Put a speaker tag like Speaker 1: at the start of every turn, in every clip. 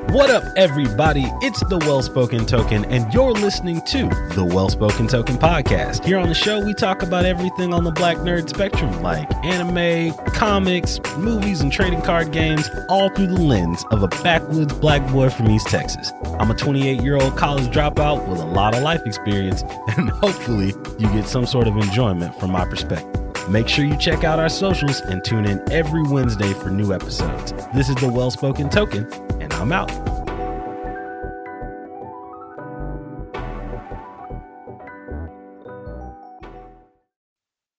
Speaker 1: What up, everybody? It's the Well-Spoken Token, and you're listening to the Well-Spoken Token podcast. Here on the show, we talk about everything on the black nerd spectrum, like anime, comics, movies, and trading card games, all through the lens of a backwoods black boy from East Texas. I'm a 28-year-old college dropout with a lot of life experience, and hopefully you get some sort of enjoyment from my perspective. Make sure you check out our socials and tune in every Wednesday for new episodes. This is the Well-Spoken Token, and I'm out.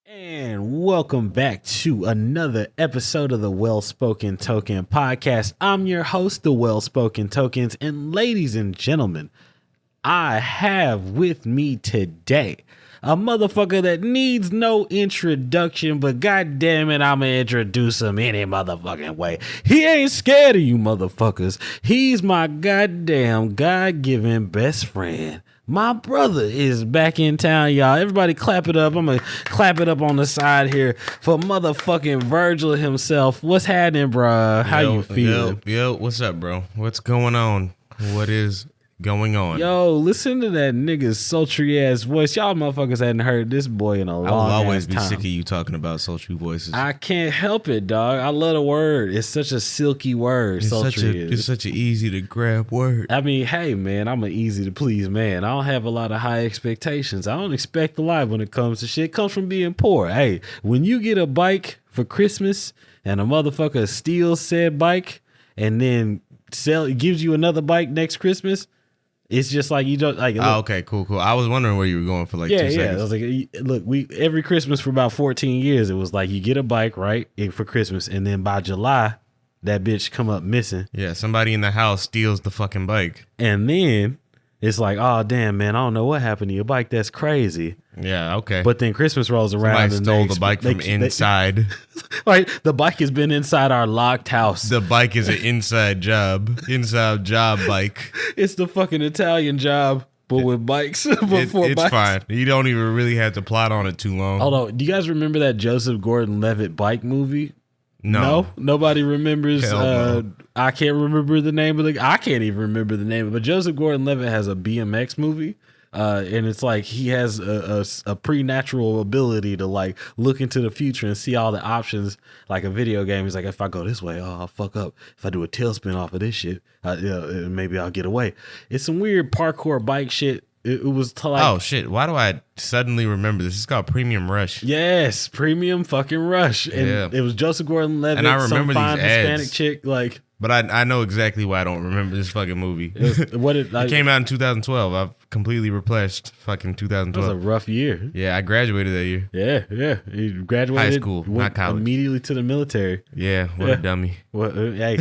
Speaker 1: And welcome back to another episode of the Well-Spoken Token podcast. I'm your host, the Well-Spoken Tokens, and ladies and gentlemen, I have with me today a motherfucker that needs no introduction, but goddamn it, I'ma introduce him any motherfucking way. He ain't scared of you motherfuckers. He's my goddamn God-given best friend. My brother is back in town, y'all. Everybody clap it up. I'm gonna clap it up on the side here for motherfucking Virgil himself. What's happening, bruh? How you feeling?
Speaker 2: Yo, what's up, bro? What's going on? What is going on?
Speaker 1: Yo, listen to that nigga's sultry ass voice. Y'all motherfuckers hadn't heard this boy in a long time.
Speaker 2: I will always be sick of you talking about sultry voices.
Speaker 1: I can't help it, dog. I love the word. It's such a silky word.
Speaker 2: It's such an easy to grab word.
Speaker 1: I mean, hey man, I'm an easy to please man. I don't have a lot of high expectations. I don't expect a lot when it comes to shit. It comes from being poor. Hey, when you get a bike for Christmas and a motherfucker steals said bike and then gives you another bike next Christmas, it's just like you don't like. Look,
Speaker 2: okay, cool. I was wondering where you were going for like 2 seconds.
Speaker 1: Yeah. I was like, look, every Christmas for about 14 years, it was like you get a bike right for Christmas, and then by July, that bitch come up missing.
Speaker 2: Yeah, somebody in the house steals the fucking bike,
Speaker 1: and then it's like, oh damn, man, I don't know what happened to your bike. That's crazy.
Speaker 2: Yeah, okay.
Speaker 1: But then Christmas rolls around and
Speaker 2: stole the bike from inside.
Speaker 1: Right, the bike has been inside our locked house.
Speaker 2: The bike is an inside job bike.
Speaker 1: It's the fucking Italian job, but with bikes.
Speaker 2: It's bikes. Fine. You don't even really have to plot on it too long.
Speaker 1: Hold on, do you guys remember that Joseph Gordon-Levitt bike movie? No, nobody remembers.
Speaker 2: No.
Speaker 1: I can't remember the name of I can't even remember the name of it. But Joseph Gordon-Levitt has a BMX movie. And it's like he has a preternatural ability to like look into the future and see all the options like a video game. He's like, if I go this way, I'll fuck up. If I do a tailspin off of this shit, maybe I'll get away. It's some weird parkour bike shit. It was like,
Speaker 2: oh shit, why do I suddenly remember this? It's called Premium Rush.
Speaker 1: Yes, Premium fucking Rush. And it was Joseph Gordon-Levitt,
Speaker 2: and I remember
Speaker 1: some fine
Speaker 2: these ads.
Speaker 1: Hispanic chick, like.
Speaker 2: But I know exactly why I don't remember this fucking movie.
Speaker 1: It
Speaker 2: came out in 2012. I've completely replaced fucking 2012.
Speaker 1: It was a rough year.
Speaker 2: Yeah, I graduated that year.
Speaker 1: Yeah. You graduated
Speaker 2: high school, not college.
Speaker 1: Immediately to the military.
Speaker 2: Yeah, a dummy.
Speaker 1: Hey,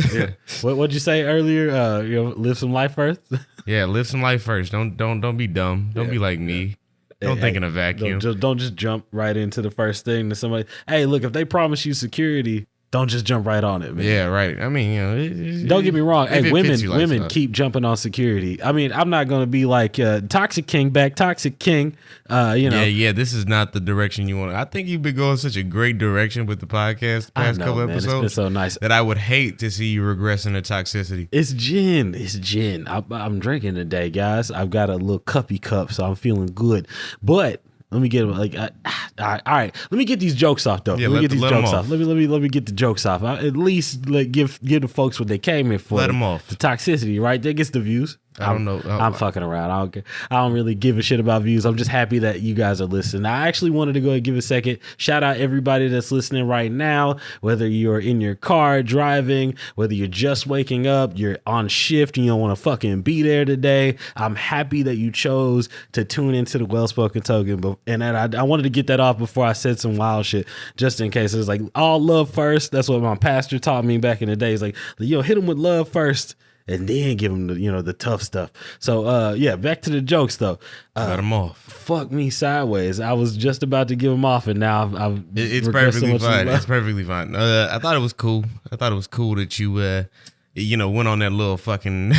Speaker 1: what'd you say earlier? Live some life first.
Speaker 2: Yeah, live some life first. Don't be dumb. Don't be like me. Don't think in a vacuum.
Speaker 1: Don't just jump right into the first thing that somebody. Hey, look, if they promise you security, don't just jump right on it, man.
Speaker 2: Yeah, right. I mean,
Speaker 1: don't get me wrong. Hey, women keep jumping on security. I mean, I'm not going to be like Toxic King.
Speaker 2: Yeah, this is not the direction you want. I think you've been going such a great direction with the podcast the past couple episodes. It's been
Speaker 1: so nice.
Speaker 2: That I would hate to see you regress into toxicity.
Speaker 1: It's gin. I'm drinking today, guys. I've got a little cuppy cup, so I'm feeling good. But let me get all right. Let me get these jokes off though.
Speaker 2: Yeah,
Speaker 1: let me get these jokes off. Let me get the jokes off. At least give the folks what they came here for.
Speaker 2: Let them off.
Speaker 1: The toxicity, right? That gets the views.
Speaker 2: I don't know.
Speaker 1: I'm fucking around. I don't really give a shit about views. I'm just happy that you guys are listening. I actually wanted to go and give a second shout out everybody that's listening right now, whether you're in your car driving, whether you're just waking up, you're on shift and you don't want to fucking be there today. I'm happy that you chose to tune into the Well-Spoken Token. And I wanted to get that off before I said some wild shit, just in case. It's like all love first. That's what my pastor taught me back in the day. It's like, hit them with love first, and then give them the tough stuff. So back to the jokes though.
Speaker 2: Cut them off.
Speaker 1: Fuck me sideways. I was just about to give them off, and now
Speaker 2: it's perfectly fine. It's perfectly fine. I thought it was cool. That you went on that little fucking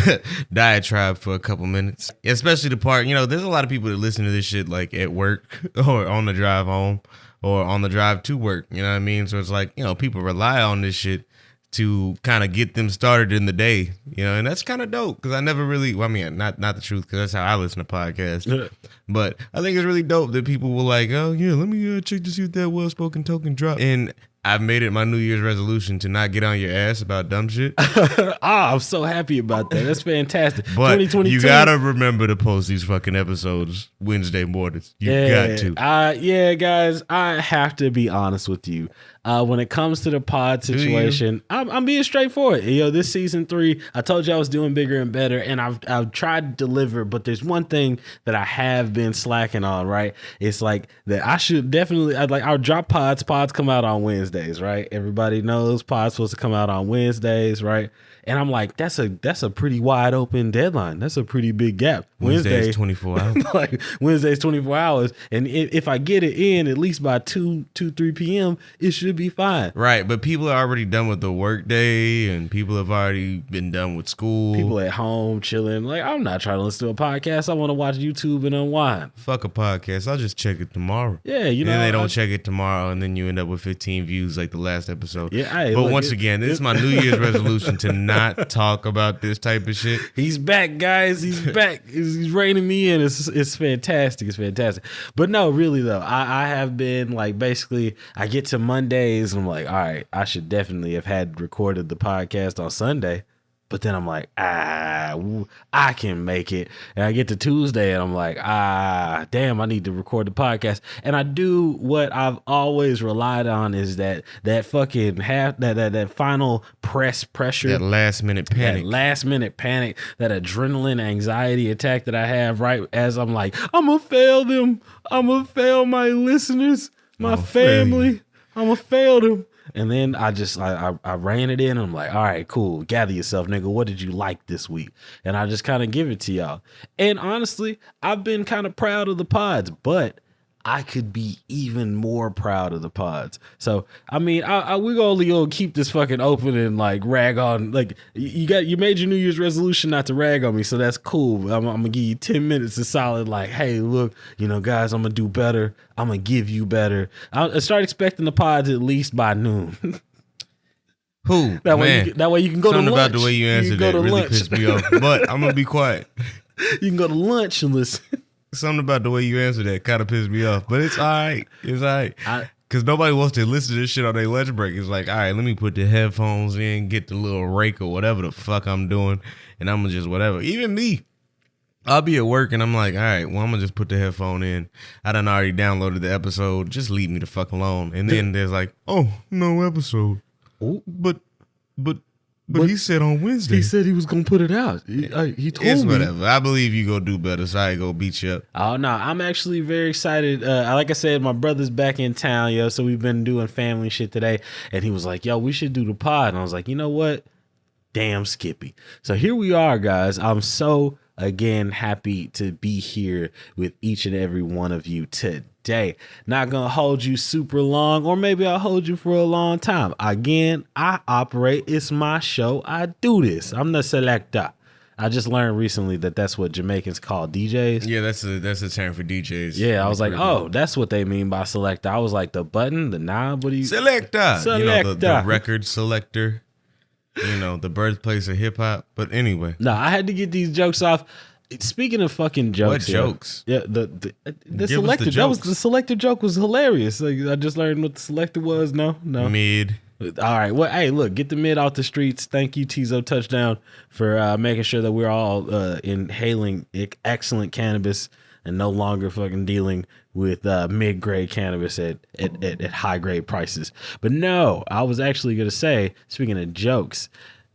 Speaker 2: diatribe for a couple minutes. Especially the part, there's a lot of people that listen to this shit like at work or on the drive home or on the drive to work. You know what I mean? So it's like, people rely on this shit to kind of get them started in the day, you know, and that's kind of dope because I never really, well, I mean, not the truth because that's how I listen to podcasts, but I think it's really dope that people will like, oh yeah, let me check to see if that well-spoken token drop. And I've made it my New Year's resolution to not get on your ass about dumb shit.
Speaker 1: I'm so happy about that. That's fantastic.
Speaker 2: But you gotta remember to post these fucking episodes Wednesday mornings. You got to.
Speaker 1: Yeah, guys, I have to be honest with you. When it comes to the pod situation, I'm being straightforward. You know, this season 3, I told you I was doing bigger and better, and I've tried to deliver. But there's one thing that I have been slacking on. Right, it's like that I should definitely. I'll drop pods. Pods come out on Wednesdays, right? Everybody knows pods supposed to come out on Wednesdays, right? And I'm like, that's a pretty wide open deadline. That's a pretty big gap.
Speaker 2: Wednesday's 24 hours.
Speaker 1: Like Wednesday's 24 hours. And if I get it in at least by 3 p.m., it should be fine.
Speaker 2: Right. But people are already done with the work day and people have already been done with school.
Speaker 1: People at home chilling. Like, I'm not trying to listen to a podcast. I want to watch YouTube and unwind.
Speaker 2: Fuck a podcast. I'll just check it tomorrow.
Speaker 1: Yeah, you know.
Speaker 2: And then they don't check it tomorrow and then you end up with 15 views like the last episode.
Speaker 1: Yeah.
Speaker 2: But once again, this is my New Year's resolution to not talk about this type of shit.
Speaker 1: He's back, guys. He's back. He's reining me in. It's fantastic. It's fantastic. But no, really though, I have been like, basically I get to Mondays and I'm like, all right, I should definitely have had recorded the podcast on Sunday. But then I'm like, I can make it. And I get to Tuesday and I'm like, damn, I need to record the podcast. And I do what I've always relied on is that fucking that final pressure.
Speaker 2: That last minute panic.
Speaker 1: That adrenaline anxiety attack that I have right as I'm like, I'm going to fail them. I'm going to fail my listeners, my family. I'm going to fail them. And then I ran it in and I'm like, all right, cool. Gather yourself, nigga. What did you like this week? And I just kind of give it to y'all. And honestly, I've been kind of proud of the pods, but I could be even more proud of the pods. So, I mean, we're only going to keep this fucking open and like rag on. Like you made your New Year's resolution not to rag on me. So that's cool. I'm going to give you 10 minutes of solid like, hey, look, you know, guys, I'm going to do better. I'm going to give you better. I'll start expecting the pods at least by noon.
Speaker 2: Who?
Speaker 1: That way you can go
Speaker 2: Something
Speaker 1: to lunch.
Speaker 2: about the way you answered that really pissed me off. But I'm going to be quiet.
Speaker 1: You can go to lunch and listen.
Speaker 2: Something about the way you answered that kind of pissed me off, but it's all right. It's all right. Because nobody wants to listen to this shit on their lunch break. It's like, all right, let me put the headphones in, get the little rake or whatever the fuck I'm doing, and I'm going to just whatever. Even me, I'll be at work and I'm like, all right, well, I'm going to just put the headphone in. I done already downloaded the episode. Just leave me the fuck alone. And then there's like, oh, no episode. But he said on Wednesday.
Speaker 1: He said he was going to put it out. He told me.
Speaker 2: Whatever. I believe you go do better, so I ain't go beat you up.
Speaker 1: Oh, no. I'm actually very excited. Like I said, my brother's back in town, yo, so we've been doing family shit today. And he was like, yo, we should do the pod. And I was like, you know what? Damn Skippy. So here we are, guys. I'm so, again, happy to be here with each and every one of you today. Not gonna hold you super long, or maybe I'll hold you for a long time. Again, I operate. It's my show. I do this. I'm the selector. I just learned recently that that's what Jamaicans call DJs.
Speaker 2: Yeah, that's a term for DJs.
Speaker 1: Yeah, I was like, oh, that's what they mean by selector. I was like, the button, the knob. What do you
Speaker 2: selector?
Speaker 1: Selector.
Speaker 2: You know, the record selector. You know, the birthplace of hip hop. But anyway,
Speaker 1: no, I had to get these jokes off. Speaking of fucking jokes,
Speaker 2: what jokes?
Speaker 1: Yeah, the selector. That was the selector joke was hilarious. Like, I just learned what the selector was. No,
Speaker 2: mid.
Speaker 1: All right. Well, hey, look, get the mid off the streets. Thank you, Tizo Touchdown, for making sure that we're all inhaling excellent cannabis and no longer fucking dealing with mid-grade cannabis at high-grade prices. But no, I was actually going to say, speaking of jokes,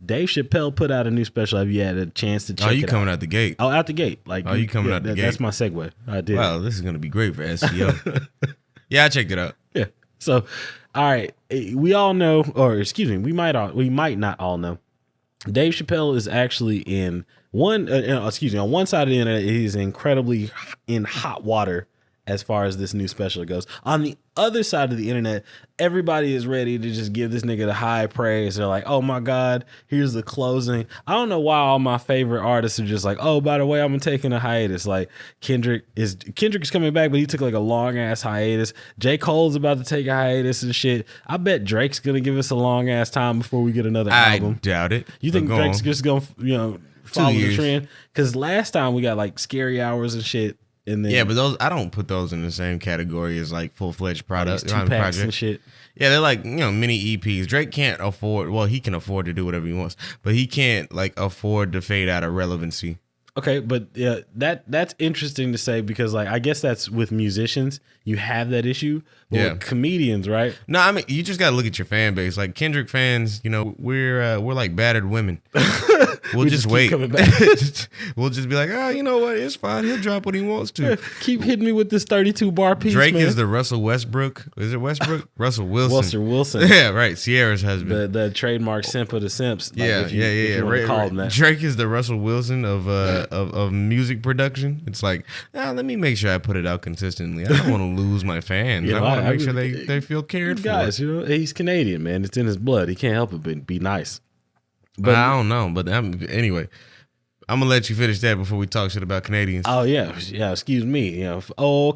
Speaker 1: Dave Chappelle put out a new special. Have you had a chance to check it out?
Speaker 2: Oh, you coming out the gate?
Speaker 1: Oh, out the gate. Like,
Speaker 2: oh, you coming out the gate?
Speaker 1: That's my segue. I did.
Speaker 2: Wow, this is going to be great for SEO. Yeah, I checked it out.
Speaker 1: Yeah. So, all right. We all know, or excuse me, we might not all know, Dave Chappelle is actually on one side of the internet, he's incredibly in hot water as far as this new special goes. On the other side of the internet, everybody is ready to just give this nigga the high praise. They're like, oh my God, here's the closing. I don't know why all my favorite artists are just like, oh, by the way, I'm taking a hiatus. Like Kendrick is coming back, but he took like a long ass hiatus. J. Cole's about to take a hiatus and shit. I bet Drake's gonna give us a long ass time before we get another album.
Speaker 2: I doubt it.
Speaker 1: You think Drake's just gonna, follow the trend? Because last time we got like Scary Hours and shit. And then,
Speaker 2: yeah, but those I don't put those in the same category as like full-fledged products.
Speaker 1: 2-packs and shit.
Speaker 2: Yeah, they're like, mini EPs. Drake can't afford, well, he can afford to do whatever he wants, but he can't like afford to fade out of relevancy.
Speaker 1: Okay, but yeah, that's interesting to say because like I guess that's with musicians, you have that issue. But with comedians, right?
Speaker 2: No, I mean you just gotta look at your fan base. Like Kendrick fans, we're like battered women. We'll just wait. Coming back. We'll just be like, oh, you know what? It's fine. He'll drop what he wants to.
Speaker 1: Keep hitting me with this 32 bar piece.
Speaker 2: Drake
Speaker 1: man.
Speaker 2: is the Russell Westbrook. Is it Westbrook? Russell Wilson.
Speaker 1: Wilson.
Speaker 2: Yeah, right. Sierra's husband.
Speaker 1: The trademark simp of the simps. Like
Speaker 2: Yeah. Right. Drake is the Russell Wilson of music production. It's like, let me make sure I put it out consistently. I don't want to lose my fans. I want to make sure they feel cared for.
Speaker 1: Guys, he's Canadian, man. It's in his blood. He can't help it but be nice.
Speaker 2: But I don't know. But anyway, I'm gonna let you finish that before we talk shit about Canadians.
Speaker 1: Oh yeah. Excuse me.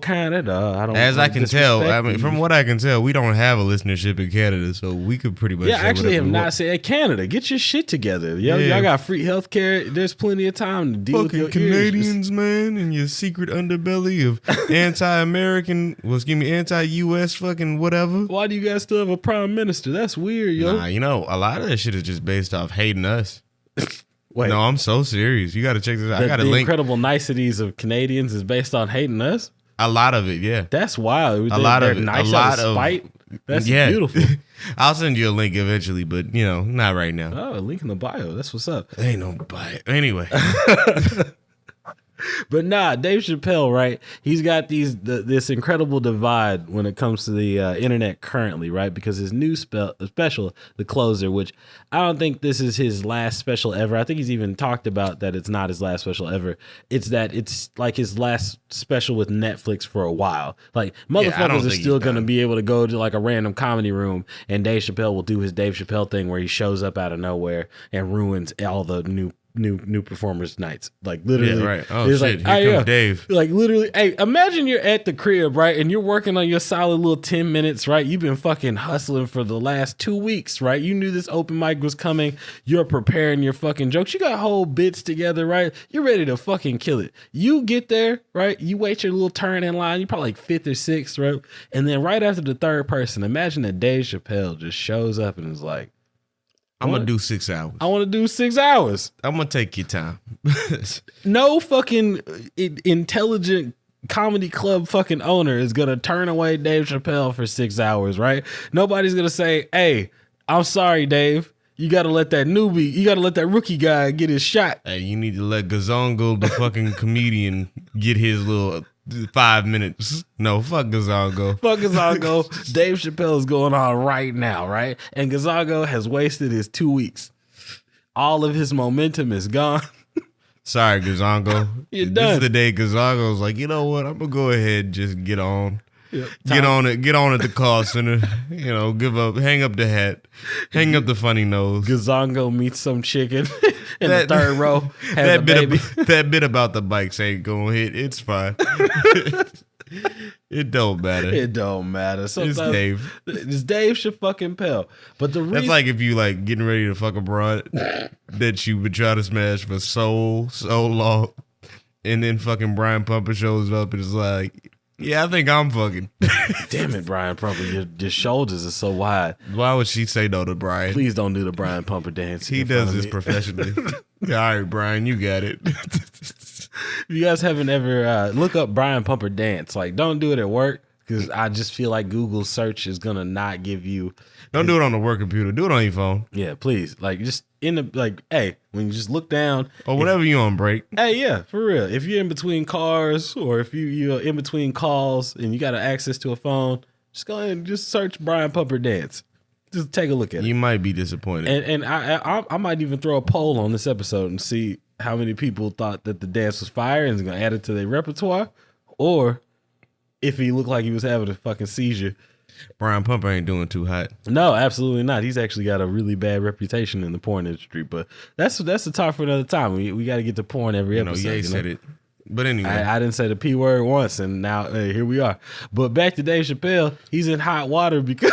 Speaker 1: Canada. I don't.
Speaker 2: As I can tell, from what I can tell, we don't have a listenership in Canada, so we could pretty much.
Speaker 1: Yeah, actually, have not said Canada. Get your shit together, y'all got free healthcare. There's plenty of time to deal with your
Speaker 2: Canadians,
Speaker 1: ears.
Speaker 2: man, and your secret underbelly of anti-American, anti-US fucking whatever.
Speaker 1: Why do you guys still have a prime minister? That's weird, yo.
Speaker 2: Nah, a lot of that shit is just based off hating us.
Speaker 1: Wait,
Speaker 2: no, I'm so serious. You got to check this out. I got a
Speaker 1: link. The
Speaker 2: incredible
Speaker 1: niceties of Canadians is based on hating us.
Speaker 2: A lot of it, yeah.
Speaker 1: That's wild.
Speaker 2: A lot of it.
Speaker 1: Nice out of spite. That's beautiful.
Speaker 2: I'll send you a link eventually, but not right now.
Speaker 1: Oh, a link in the bio. That's what's up.
Speaker 2: Ain't no bio. Anyway.
Speaker 1: But nah, Dave Chappelle, right? He's got this incredible divide when it comes to the internet currently, right? Because his new special, The Closer, which I don't think this is his last special ever. I think he's even talked about that it's not his last special ever. It's like his last special with Netflix for a while. Like motherfuckers are still going to be able to go to like a random comedy room and Dave Chappelle will do his Dave Chappelle thing where he shows up out of nowhere and ruins all the new performers nights. Like literally,
Speaker 2: yeah, right. Oh shit, like, here comes Dave.
Speaker 1: Like literally, hey, imagine you're at the crib, right, and you're working on your solid little 10 minutes, right? You've been fucking hustling for the last 2 weeks, right? You knew this open mic was coming. You're preparing your fucking jokes. You got whole bits together, right? You're ready to fucking kill it. You get there, right? You wait your little turn in line. You're probably like 5th or 6th, right? And then right after the third person, imagine that Dave Chappelle just shows up and is like,
Speaker 2: I'm going to do 6 hours.
Speaker 1: I want to do 6 hours.
Speaker 2: I'm going to take your time.
Speaker 1: No fucking intelligent comedy club fucking owner is going to turn away Dave Chappelle for 6 hours, right? Nobody's going to say, hey, I'm sorry, Dave. You got to let that rookie guy get his shot.
Speaker 2: Hey, you need to let Gazongo, the fucking comedian, get his little 5 minutes. No, fuck Gazongo.
Speaker 1: Fuck Gazongo. Dave Chappelle is going on right now, right? And Gazongo has wasted his 2 weeks. All of his momentum is gone.
Speaker 2: Sorry, Gazongo.
Speaker 1: You're done.
Speaker 2: This is the day Gazongo's like, you know what? I'm going to go ahead and just get on. Yep. Get on at the call center. Hang up the hat. Hang up the funny nose.
Speaker 1: Gazongo meets some chicken in the third row.
Speaker 2: That bit about the bikes ain't gonna hit. It's fine. It don't matter.
Speaker 1: It don't matter.
Speaker 2: Sometimes it's Dave.
Speaker 1: It's Dave Chappelle. But
Speaker 2: that's like if you like getting ready to fuck a broad that you've been trying to smash for so long, and then fucking Brian Pumper shows up and is like, yeah, I think I'm fucking.
Speaker 1: Damn it, Brian Pumper. Your shoulders are so wide.
Speaker 2: Why would she say no to Brian?
Speaker 1: Please don't do the Brian Pumper dance.
Speaker 2: He does this professionally. All right, Brian, you got it.
Speaker 1: If you guys haven't ever, look up Brian Pumper dance. Like, don't do it at work because I just feel like Google search is going to not give you.
Speaker 2: Don't do it on the work computer. Do it on your phone.
Speaker 1: Yeah, please. Like, just hey, when you just look down.
Speaker 2: Or whatever you on break.
Speaker 1: Hey, yeah, for real. If you're in between cars or if you're in between calls and you got access to a phone, just go ahead and just search Brian Pumper dance. Just take a look at it.
Speaker 2: You might be disappointed.
Speaker 1: And I might even throw a poll on this episode and see how many people thought that the dance was fire and is going to add it to their repertoire, or if he looked like he was having a fucking seizure.
Speaker 2: Brian Pumper ain't doing too hot.
Speaker 1: No, absolutely not. He's actually got a really bad reputation in the porn industry, but that's the talk for another time. We got to get to porn every episode.
Speaker 2: Ye said it. But anyway,
Speaker 1: I didn't say the P word once, and now here we are. But back to Dave Chappelle, he's in hot water because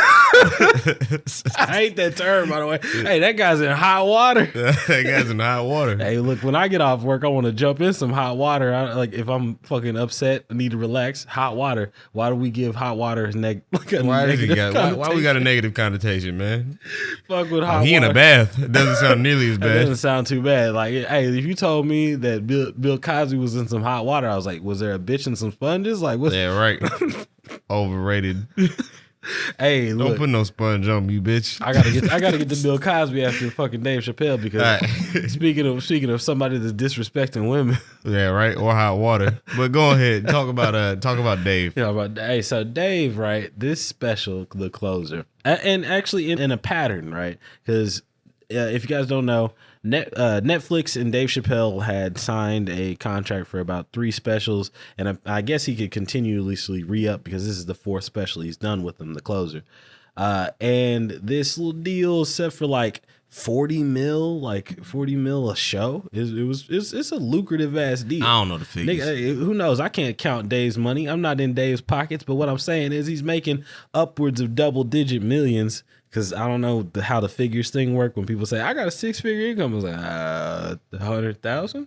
Speaker 1: I hate that term, by the way. Hey, that guy's in hot water.
Speaker 2: That guy's in hot water.
Speaker 1: Hey, look, when I get off work, I want to jump in some hot water. Like if I'm fucking upset, I need to relax. Hot water. Why do we give hot water why
Speaker 2: we got a negative connotation, man?
Speaker 1: Fuck with hot water.
Speaker 2: He in a bath. It doesn't sound nearly as bad.
Speaker 1: It doesn't sound too bad. Like, hey, if you told me that Bill Cosby was in some hot water, I was like, was there a bitch and some sponges? Like, what's
Speaker 2: yeah, right. Overrated.
Speaker 1: Hey, look,
Speaker 2: don't put no sponge on me, bitch.
Speaker 1: I gotta get to Bill Cosby after fucking Dave Chappelle because right. speaking of somebody that's disrespecting women.
Speaker 2: Yeah, right. Or hot water. But go ahead, talk about Dave.
Speaker 1: Hey, so Dave, right? This special, the closer, and actually in a pattern, right? Because if you guys don't know, Netflix and Dave Chappelle had signed a contract for about 3 specials, and I guess he could continuously re-up because this is the 4th special he's done with them, the closer. And this little deal set for like 40 mil a show. It's a lucrative ass deal.
Speaker 2: I don't know the figures.
Speaker 1: Nigga, who knows? I can't count Dave's money. I'm not in Dave's pockets, but what I'm saying is he's making upwards of double-digit millions. Because I don't know how the figures thing work. When people say I got a 6-figure income, I was like 100,000.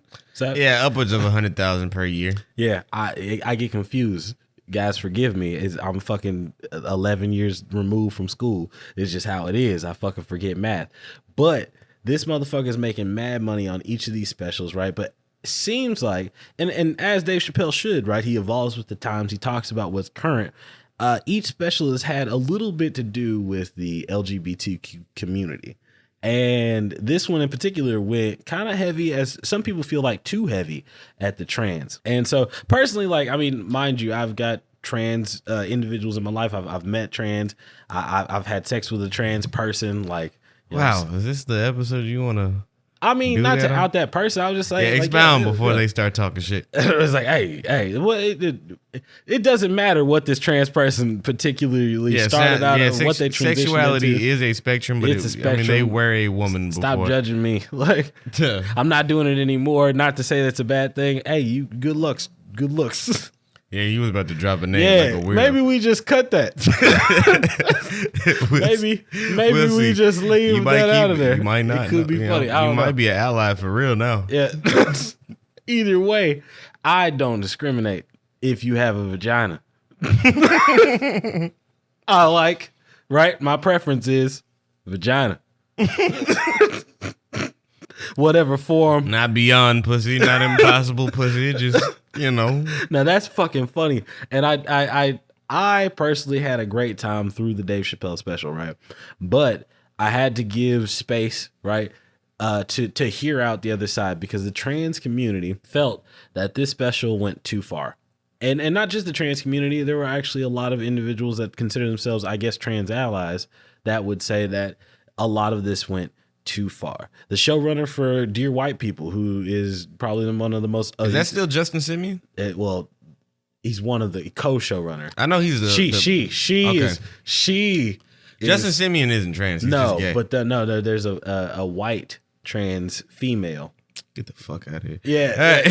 Speaker 2: Yeah, upwards of 100,000 per year.
Speaker 1: Yeah, I get confused. Guys, forgive me. I'm fucking 11 years removed from school. It's just how it is. I fucking forget math. But this motherfucker is making mad money on each of these specials, right? But it seems like, and as Dave Chappelle should, right? He evolves with the times. He talks about what's current. Each special has had a little bit to do with the LGBTQ community. And this one in particular went kind of heavy, as some people feel like too heavy at the trans. And so personally, like, I mean, mind you, I've got trans individuals in my life. I've met trans. I've had sex with a trans person. Like,
Speaker 2: wow, is this the episode you want to?
Speaker 1: I mean, not to out that person. I was just like,
Speaker 2: expound before they start talking shit.
Speaker 1: It was like, hey, well, it doesn't matter what this trans person particularly started out of, what they transitioned
Speaker 2: sexuality
Speaker 1: into.
Speaker 2: Is a spectrum, but
Speaker 1: it's a spectrum.
Speaker 2: I mean, they were a woman.
Speaker 1: Stop judging me. Like, I'm not doing it anymore. Not to say that's a bad thing. Hey, you good looks.
Speaker 2: Yeah, you was about to drop a name like a weirdo.
Speaker 1: Maybe we just cut that. maybe we just leave that out of there.
Speaker 2: You might not.
Speaker 1: It could be funny. You
Speaker 2: might be an ally for real now.
Speaker 1: Yeah. Either way, I don't discriminate if you have a vagina. I like, right? My preference is vagina. Whatever form.
Speaker 2: Not beyond pussy, not impossible pussy. Just, Now
Speaker 1: that's fucking funny. And I personally had a great time through the Dave Chappelle special, right? But I had to give space, right, to hear out the other side, because the trans community felt that this special went too far. And not just the trans community, there were actually a lot of individuals that consider themselves, I guess, trans allies that would say that a lot of this went too far. The showrunner for Dear White People, who is probably one of the most...
Speaker 2: Is that still Justin Simien?
Speaker 1: Well, he's one of the co-showrunner.
Speaker 2: I know he's
Speaker 1: She
Speaker 2: okay.
Speaker 1: is...
Speaker 2: Justin Simien isn't trans. He's just gay.
Speaker 1: But there's a white trans female.
Speaker 2: Get the fuck out of here.
Speaker 1: Yeah.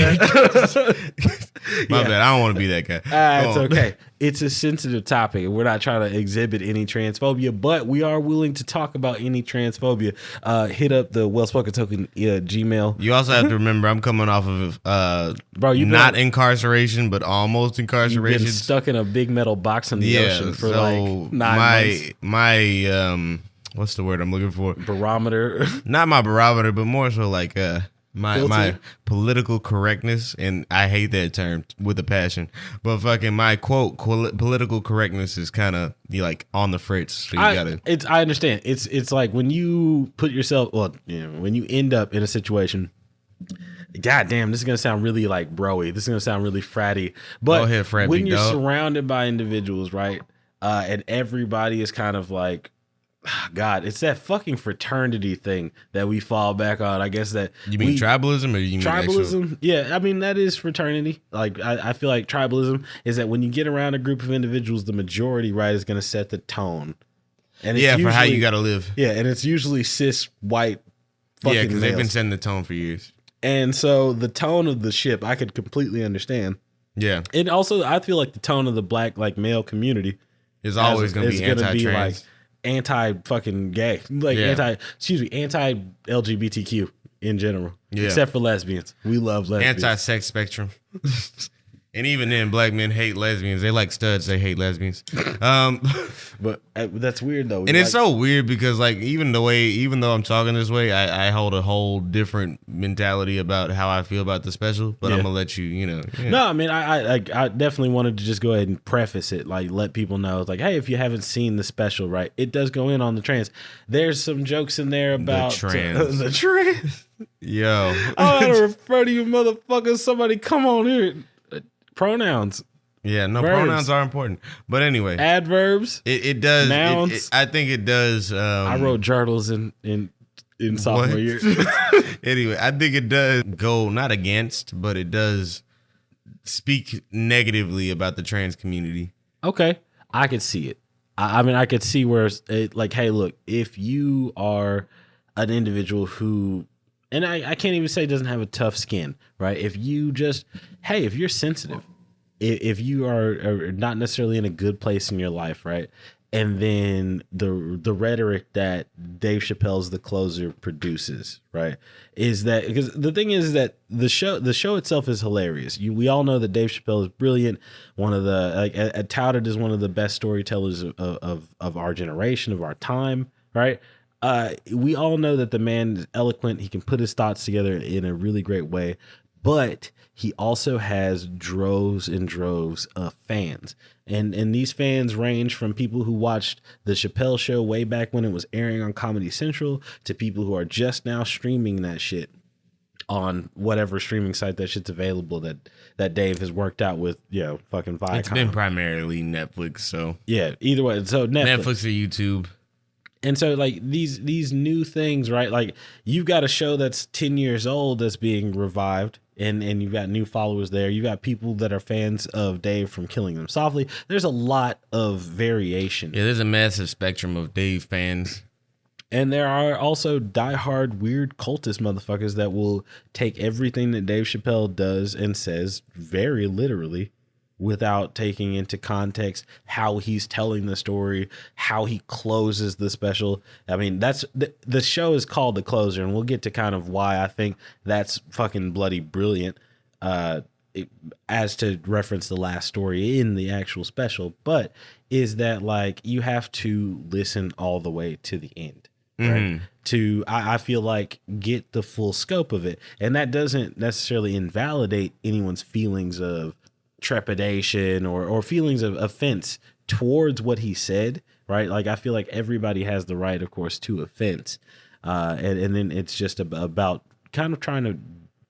Speaker 2: My bad. I don't want to be that guy.
Speaker 1: It's okay. It's a sensitive topic. We're not trying to exhibit any transphobia, but we are willing to talk about any transphobia. Hit up the Well-Spoken Token Gmail.
Speaker 2: You also have to remember, I'm coming off of not incarceration, but almost incarceration.
Speaker 1: You've been stuck in a big metal box in the ocean for like 9 months.
Speaker 2: My what's the word I'm looking for?
Speaker 1: Barometer.
Speaker 2: Not my barometer, but more so like my political correctness, and I hate that term with a passion, but fucking my quote political correctness is kind of like on the fritz. So I
Speaker 1: understand. It's like when you put yourself, when you end up in a situation. God damn, this is gonna sound really like broy. This is gonna sound really fratty. But
Speaker 2: go ahead,
Speaker 1: when you're surrounded by individuals, right, and everybody is kind of like God, it's that fucking fraternity thing that we fall back on. I guess that
Speaker 2: you mean tribalism, or you mean
Speaker 1: tribalism?
Speaker 2: Actual?
Speaker 1: Yeah, I mean that is fraternity. Like I feel like tribalism is that when you get around a group of individuals, the majority, right, is going to set the tone. And it's
Speaker 2: usually, for how you got to live.
Speaker 1: Yeah, and it's usually cis white.
Speaker 2: Yeah, because they've been setting the tone for years.
Speaker 1: And so the tone of the ship, I could completely understand.
Speaker 2: Yeah,
Speaker 1: and also I feel like the tone of the black like male community
Speaker 2: is always going to be anti-trans.
Speaker 1: Anti fucking gay, like anti LGBTQ in general, except for lesbians. We love lesbians.
Speaker 2: Anti-sex spectrum. And even then, black men hate lesbians. They like studs. They hate lesbians.
Speaker 1: But that's weird though.
Speaker 2: And it's so weird because like even though I'm talking this way, I hold a whole different mentality about how I feel about the special. But I'm gonna let you, Yeah.
Speaker 1: No, I mean I definitely wanted to just go ahead and preface it, like let people know, like, hey, if you haven't seen the special, right, it does go in on the trans. There's some jokes in there about the trans.
Speaker 2: Yo,
Speaker 1: I gotta refer to you, motherfuckers. Somebody come on here. Pronouns.
Speaker 2: Yeah, no, verbs. Pronouns are important. But anyway,
Speaker 1: adverbs.
Speaker 2: It does.
Speaker 1: Nouns.
Speaker 2: I think it does.
Speaker 1: I wrote journals in sophomore year.
Speaker 2: Anyway, I think it does go not against, but it does speak negatively about the trans community.
Speaker 1: Okay, I could see it. I mean, I could see where it, like, hey, look, if you are an individual who, and I can't even say doesn't have a tough skin, right? If you just, hey, if you're sensitive, if you are not necessarily in a good place in your life, right? And then the rhetoric that Dave Chappelle's The Closer produces, right, is that, because the thing is that the show itself is hilarious. We all know that Dave Chappelle is brilliant, one of the touted as one of the best storytellers of our generation, of our time, right? We all know that the man is eloquent. He can put his thoughts together in a really great way, but he also has droves and droves of fans. And these fans range from people who watched the Chappelle Show way back when it was airing on Comedy Central to people who are just now streaming that shit on whatever streaming site that shit's available that Dave has worked out with, fucking Viacom.
Speaker 2: It's been primarily Netflix, so.
Speaker 1: Yeah, either way. So
Speaker 2: Netflix or YouTube.
Speaker 1: And so like these new things, right? Like you've got a show that's 10 years old that's being revived, and you've got new followers there. You've got people that are fans of Dave from Killing Them Softly. There's a lot of variation.
Speaker 2: Yeah, there's a massive spectrum of Dave fans.
Speaker 1: And there are also diehard weird cultist motherfuckers that will take everything that Dave Chappelle does and says very literally, without taking into context how he's telling the story, how he closes the special. I mean, that's the show is called The Closer, and we'll get to kind of why I think that's fucking bloody brilliant, as to reference the last story in the actual special, but is that like you have to listen all the way to the end. Right. To I feel like get the full scope of it. And that doesn't necessarily invalidate anyone's feelings of trepidation or feelings of offense towards what he said, right? Like I feel like everybody has the right, of course, to offense, and then it's just about kind of trying to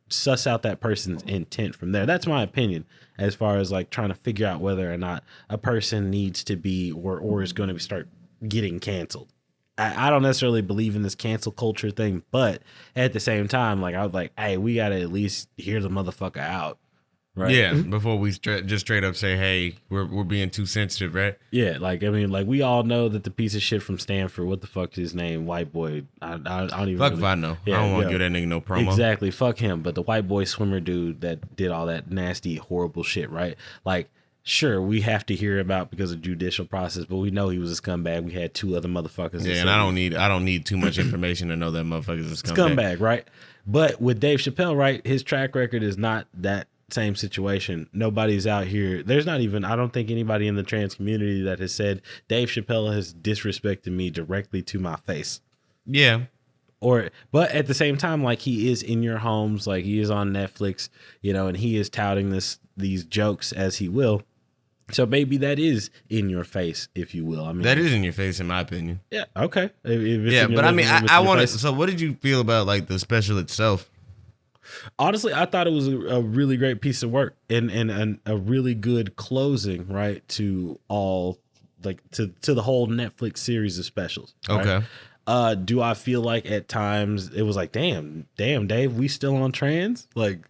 Speaker 1: suss out that person's intent from there. That's my opinion as far as like trying to figure out whether or not a person needs to be or is going to start getting canceled. I don't necessarily believe in this cancel culture thing, but at the same time, like I was like, hey, we got to at least hear the motherfucker out. Right.
Speaker 2: Yeah, before we just straight up say, hey, we're being too sensitive, right?
Speaker 1: Yeah, like, I mean, like, we all know that the piece of shit from Stanford, what the fuck is his name? White boy. I don't even
Speaker 2: fuck if I know. Yeah, I don't want to give that nigga no promo.
Speaker 1: Exactly, fuck him. But the white boy swimmer dude that did all that nasty, horrible shit, right? Like, sure, we have to hear about because of judicial process, but we know he was a scumbag. We had two other motherfuckers.
Speaker 2: Yeah, and I don't need too much information to know that motherfucker's a scumbag.
Speaker 1: Scumbag, right? But with Dave Chappelle, right, his track record is not that same situation. Nobody's out here. There's not even, I don't think anybody in the trans community that has said Dave Chappelle has disrespected me directly to my face.
Speaker 2: Yeah.
Speaker 1: But at the same time, like he is in your homes, like he is on Netflix, and he is touting these jokes as he will. So maybe that is in your face, if you will. I mean,
Speaker 2: that is in your face, in my opinion.
Speaker 1: Yeah. Okay.
Speaker 2: Yeah, but I mean, I want to. So, what did you feel about like the special itself?
Speaker 1: Honestly, I thought it was a really great piece of work and a really good closing, right, to all to the whole Netflix series of specials. Right?
Speaker 2: Okay.
Speaker 1: Do I feel like at times it was like, damn, Dave, we still on trans? Like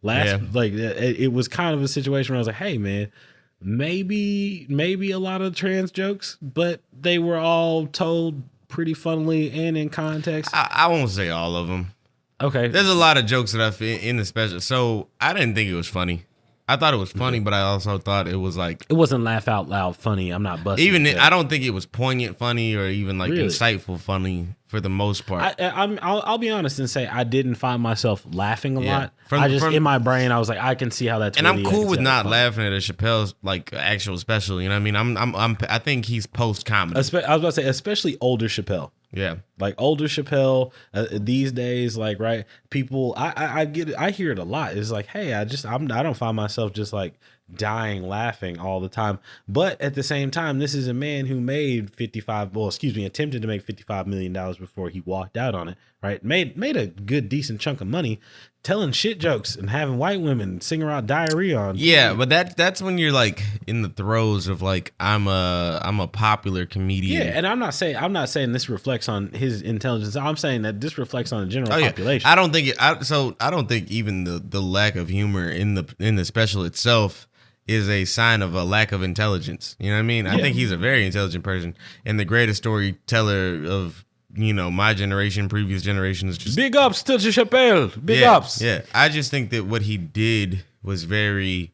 Speaker 1: it was kind of a situation where I was like, hey man, maybe a lot of trans jokes, but they were all told pretty funnily and in context.
Speaker 2: I won't say all of them.
Speaker 1: Okay.
Speaker 2: There's a lot of jokes that I fit in the special. So I didn't think it was funny. I thought it was funny, but I also thought it was like...
Speaker 1: It wasn't laugh out loud funny. I'm not busting.
Speaker 2: I don't think it was poignant funny or even like insightful funny for the most part.
Speaker 1: I'll be honest and say I didn't find myself laughing a lot. In my brain, I was like, I can see how that's...
Speaker 2: And I'm cool with not laughing at a Chappelle's like actual special. You know what I mean? I think he's post-comedy.
Speaker 1: I was about to say, especially older Chappelle.
Speaker 2: Yeah,
Speaker 1: like older Chappelle these days, like right people, I get it, I hear it a lot. It's like, hey, I don't find myself just like dying laughing all the time. But at the same time, this is a man who made attempted to make $55 million before he walked out on it. Right, made a good decent chunk of money telling shit jokes and having white women sing around diarrhea on.
Speaker 2: Yeah, but that's when you're like in the throes of like I'm a popular comedian.
Speaker 1: Yeah, and I'm not saying this reflects on his intelligence. I'm saying that this reflects on the general population.
Speaker 2: I don't think I don't think even the lack of humor in the special itself is a sign of a lack of intelligence. You know what I mean? I think he's a very intelligent person and the greatest storyteller of, you know, my generation, previous generations. Just
Speaker 1: big ups to Chappelle. Big ups.
Speaker 2: Yeah, I just think that what he did was very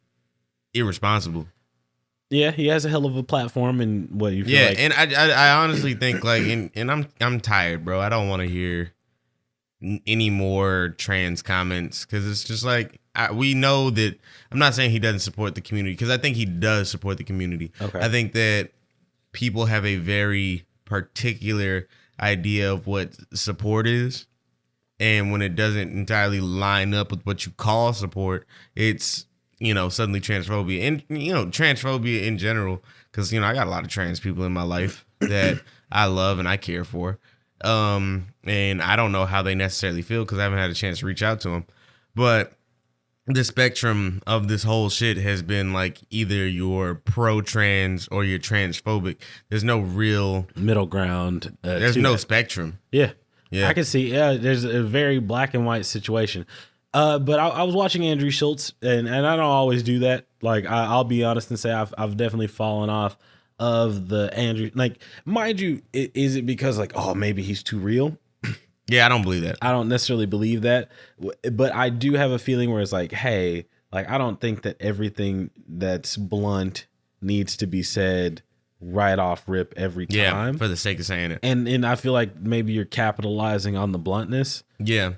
Speaker 2: irresponsible.
Speaker 1: Yeah, he has a hell of a platform, and what you feel like.
Speaker 2: And I honestly think like, and I'm tired, bro. I don't want to hear any more trans comments because it's just like we know that. I'm not saying he doesn't support the community because I think he does support the community.
Speaker 1: Okay.
Speaker 2: I think that people have a very particular idea of what support is, and when it doesn't entirely line up with what you call support, it's, you know, suddenly transphobia. And, you know, transphobia in general, because, you know, I got a lot of trans people in my life that I love and I care for, and I don't know how they necessarily feel because I haven't had a chance to reach out to them, but the spectrum of this whole shit has been like either you're pro-trans or you're transphobic. There's no real
Speaker 1: middle ground.
Speaker 2: There's no spectrum.
Speaker 1: Yeah. I can see. Yeah, there's a very black and white situation. But I was watching Andrew Schultz, and I don't always do that. Like I'll be honest and say I've definitely fallen off of the Andrew. Like, mind you, is it because like, oh, maybe he's too real?
Speaker 2: Yeah, I don't believe that.
Speaker 1: I don't necessarily believe that, but I do have a feeling where it's like, hey, like I don't think that everything that's blunt needs to be said right off rip every time.
Speaker 2: Yeah, for the sake of saying it.
Speaker 1: And I feel like maybe you're capitalizing on the bluntness.
Speaker 2: Yeah.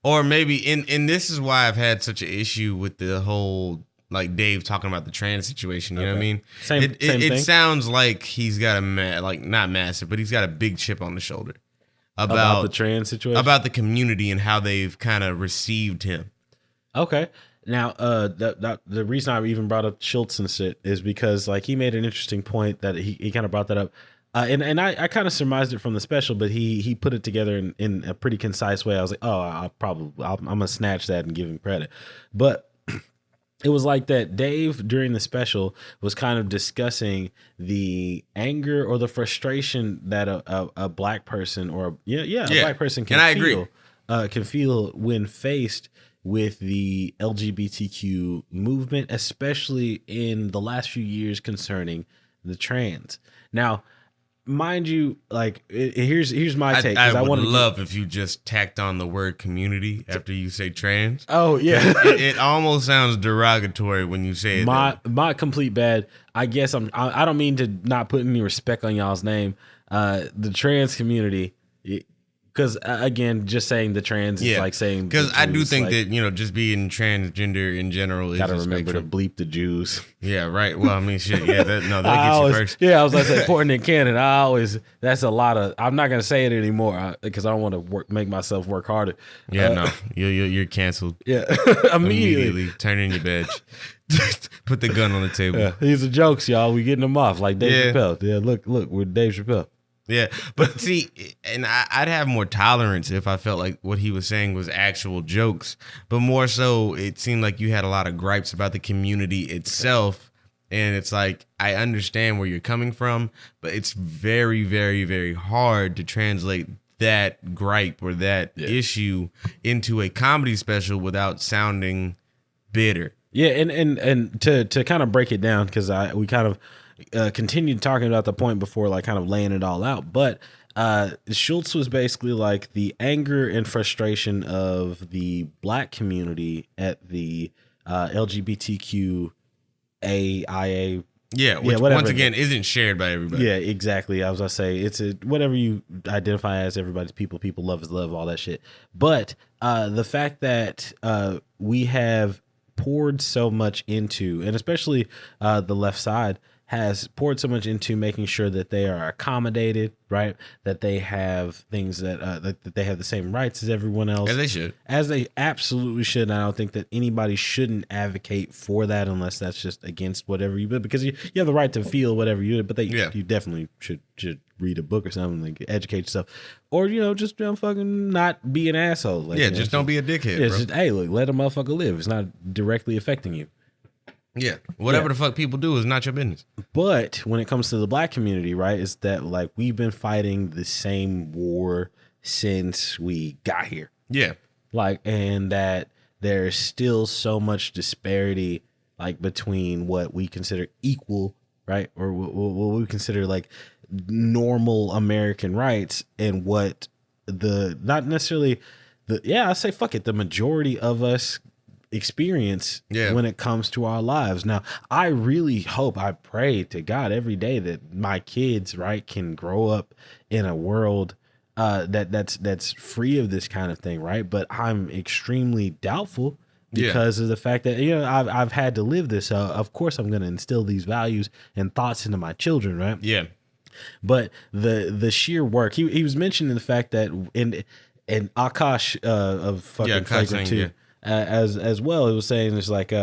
Speaker 2: Or maybe, and this is why I've had such an issue with the whole, like Dave talking about the trans situation. You know what I mean?
Speaker 1: Same thing.
Speaker 2: It sounds like he's got not massive, but he's got a big chip on the shoulder. About
Speaker 1: the trans situation?
Speaker 2: About the community and how they've kind of received him.
Speaker 1: Okay. Now, the reason I even brought up Schultz and shit is because like he made an interesting point that he kind of brought that up. And I kind of surmised it from the special, but he put it together in a pretty concise way. I was like, oh, I'm going to snatch that and give him credit. But it was like that Dave during the special was kind of discussing the anger or the frustration that a black person or a black person can feel when faced with the LGBTQ movement, especially in the last few years concerning the trans. Now, mind you, like here's my take.
Speaker 2: I would love if you just tacked on the word community after you say trans.
Speaker 1: Oh yeah,
Speaker 2: it almost sounds derogatory when you say it.
Speaker 1: My complete bad. I guess I don't mean to not put any respect on y'all's name. The trans community. Because again, just saying the trans is like saying
Speaker 2: because I do think that, you know, just being transgender in general is
Speaker 1: gotta remember to bleep the Jews.
Speaker 2: Yeah, right. Well, I mean, shit. Yeah, they get you first.
Speaker 1: Yeah, I was like important in canon. That's a lot of. I'm not gonna say it anymore because I don't want to make myself work harder.
Speaker 2: Yeah, no, you're canceled.
Speaker 1: Yeah, immediately
Speaker 2: turn in your badge. Put the gun on the table.
Speaker 1: Yeah, these are jokes, y'all. We getting them off like Dave Chappelle. Yeah, look, we're Dave Chappelle.
Speaker 2: Yeah, but see, and I'd have more tolerance if I felt like what he was saying was actual jokes. But more so, it seemed like you had a lot of gripes about the community itself And it's like, I understand where you're coming from, but it's very, very, very hard to translate that gripe or that issue into a comedy special without sounding bitter.
Speaker 1: Yeah, and to kind of break it down, because we kind of continued talking about the point before, like kind of laying it all out. But Schultz was basically like the anger and frustration of the black community at the LGBTQ AIA.
Speaker 2: Yeah, which once again isn't shared by everybody.
Speaker 1: Yeah, exactly. I was gonna say it's a whatever you identify as, everybody's people. People love is love, all that shit. But the fact that we have poured so much into, and especially the left side has poured so much into making sure that they are accommodated, right? That they have things that they have the same rights as everyone else.
Speaker 2: As they should. As
Speaker 1: they absolutely should. And I don't think that anybody shouldn't advocate for that unless that's just against whatever you did, because you have the right to feel whatever you did, but you definitely should read a book or something, like educate yourself, or just fucking not be an asshole. Like,
Speaker 2: just don't be a dickhead.
Speaker 1: Yeah, just, hey, look, let a motherfucker live. It's not directly affecting you.
Speaker 2: Yeah, whatever the fuck people do is not your business.
Speaker 1: But when it comes to the black community, right, is that like we've been fighting the same war since we got here.
Speaker 2: Yeah,
Speaker 1: like, and that there's still so much disparity, like between what we consider equal, right, or what we consider like normal American rights, and what not necessarily I say fuck it, the majority of us experience when it comes to our lives. Now, I really hope, I pray to God every day that my kids, right, can grow up in a world that's free of this kind of thing, right? But I'm extremely doubtful because of the fact that I've had to live this. Of course, I'm going to instill these values and thoughts into my children, right?
Speaker 2: Yeah.
Speaker 1: But the sheer work, he was mentioning the fact that in Akash of fucking Flagrant 2. As well, it was saying it's like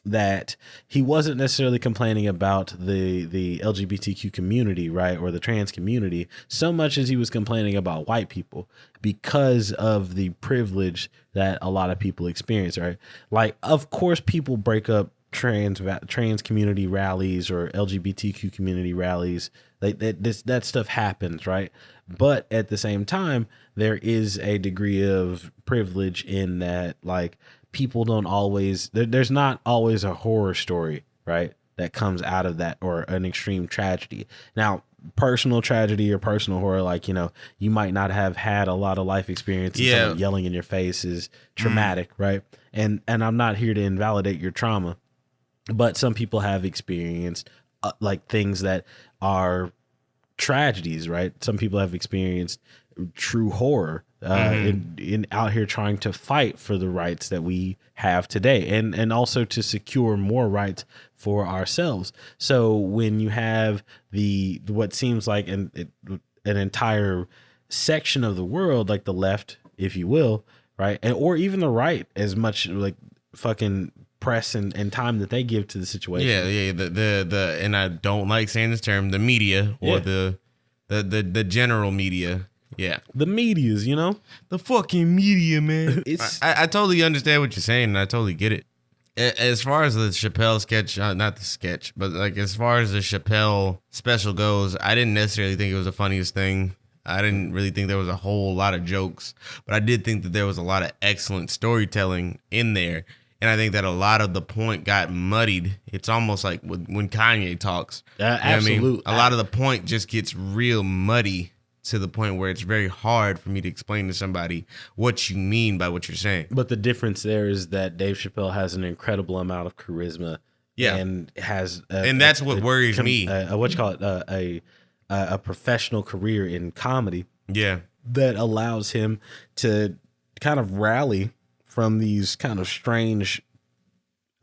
Speaker 1: that he wasn't necessarily complaining about the LGBTQ community, right, or the trans community, so much as he was complaining about white people because of the privilege that a lot of people experience, right? Like, of course, people break up trans community rallies or LGBTQ community rallies. Like that stuff happens, right? But at the same time, there is a degree of privilege in that, like, people don't always, there's not always a horror story, right, that comes out of that, or an extreme tragedy. Now, personal tragedy or personal horror, like, you might not have had a lot of life experience, and someone yelling in your face is traumatic, right? And I'm not here to invalidate your trauma, but some people have experienced like things that are tragedies, right? Some people have experienced true horror in out here trying to fight for the rights that we have today, and also to secure more rights for ourselves. So when you have what seems like an entire section of the world, like the left, if you will, right, or even the right, as much like fucking press and time that they give to the situation.
Speaker 2: Yeah. The and I don't like saying this term, the media, or the general media. Yeah, the
Speaker 1: medias,
Speaker 2: the fucking media, man. I totally understand what you're saying, and I totally get it. As far as the Chappelle sketch, not the sketch, but like as far as the Chappelle special goes, I didn't necessarily think it was the funniest thing. I didn't really think there was a whole lot of jokes, but I did think that there was a lot of excellent storytelling in there. And I think that a lot of the point got muddied. It's almost like when Kanye talks.
Speaker 1: Absolutely.
Speaker 2: I mean? A lot of the point just gets real muddy to the point where it's very hard for me to explain to somebody what you mean by what you're saying.
Speaker 1: But the difference there is that Dave Chappelle has an incredible amount of charisma.
Speaker 2: Yeah.
Speaker 1: And has...
Speaker 2: and that's what worries me.
Speaker 1: A professional career in comedy.
Speaker 2: Yeah.
Speaker 1: That allows him to kind of rally from these kind of strange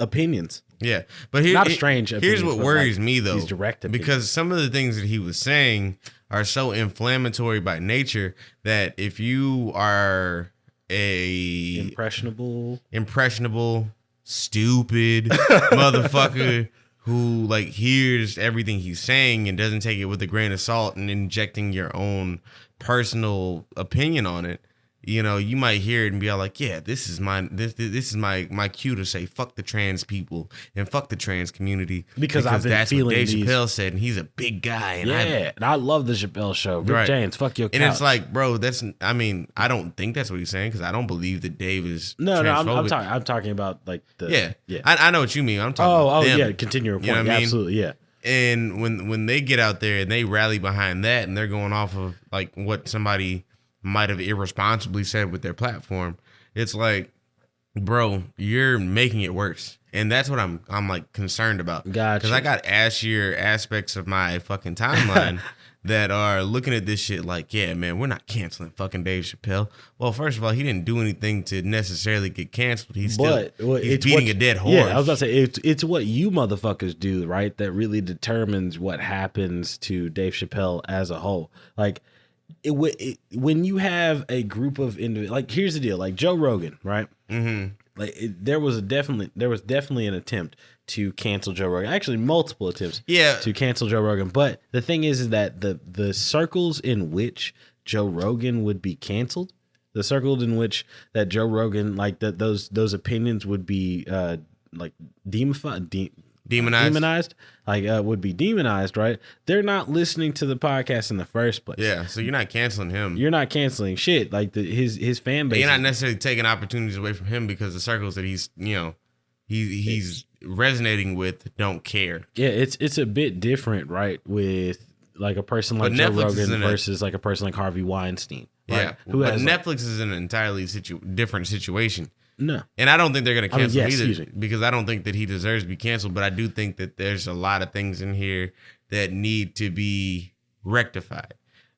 Speaker 1: opinions.
Speaker 2: Yeah, but
Speaker 1: not strange opinions,
Speaker 2: here's what worries
Speaker 1: like
Speaker 2: me, though.
Speaker 1: These direct opinions.
Speaker 2: Because some of the things that he was saying are so inflammatory by nature that if you are a impressionable, stupid motherfucker who like hears everything he's saying and doesn't take it with a grain of salt and injecting your own personal opinion on it, you might hear it and be all like, yeah, this is my cue to say fuck the trans people and fuck the trans community
Speaker 1: because I've been
Speaker 2: that's
Speaker 1: feeling
Speaker 2: what Dave Chappelle said, and he's a big guy. And
Speaker 1: and I love the Chappelle show. Rick James, fuck your couch.
Speaker 2: And it's like, bro, I don't think that's what he's saying, because I don't believe that Dave is transphobic.
Speaker 1: I'm talking about like the
Speaker 2: I know what you mean. I'm talking about them.
Speaker 1: Continue your point.
Speaker 2: You know what I mean?
Speaker 1: Absolutely, yeah.
Speaker 2: And when they get out there and they rally behind that, and they're going off of like what somebody might have irresponsibly said with their platform, it's like, bro, you're making it worse. And that's what I'm like concerned about.
Speaker 1: Gotcha.
Speaker 2: Because I got ashier aspects of my fucking timeline that are looking at this shit like, yeah, man, we're not canceling fucking Dave Chappelle. Well, first of all, he didn't do anything to necessarily get canceled. He's beating a dead horse.
Speaker 1: Yeah, I was about to say, it's what you motherfuckers do, right, that really determines what happens to Dave Chappelle as a whole. Like, when you have a group of individuals, like, here's the deal, like Joe Rogan, right?
Speaker 2: Mm-hmm.
Speaker 1: Like there was definitely an attempt to cancel Joe Rogan. Actually, multiple attempts to cancel Joe Rogan. But the thing is that the circles in which Joe Rogan would be canceled, the circles in which that Joe Rogan, like those opinions would be like demonized, like would be demonized, right? They're not listening to the podcast in the first place.
Speaker 2: Yeah, so you're not canceling him.
Speaker 1: You're not canceling shit. Like his fan base.
Speaker 2: You're not necessarily taking opportunities away from him, because the circles that he's resonating with don't care.
Speaker 1: Yeah, it's a bit different, right? With like a person like Joe Rogan versus like a person like Harvey Weinstein.
Speaker 2: Right? Yeah, but Netflix is in an entirely different situation.
Speaker 1: No.
Speaker 2: And I don't think they're going to cancel him either, because I don't think that he deserves to be canceled, but I do think that there's a lot of things in here that need to be rectified.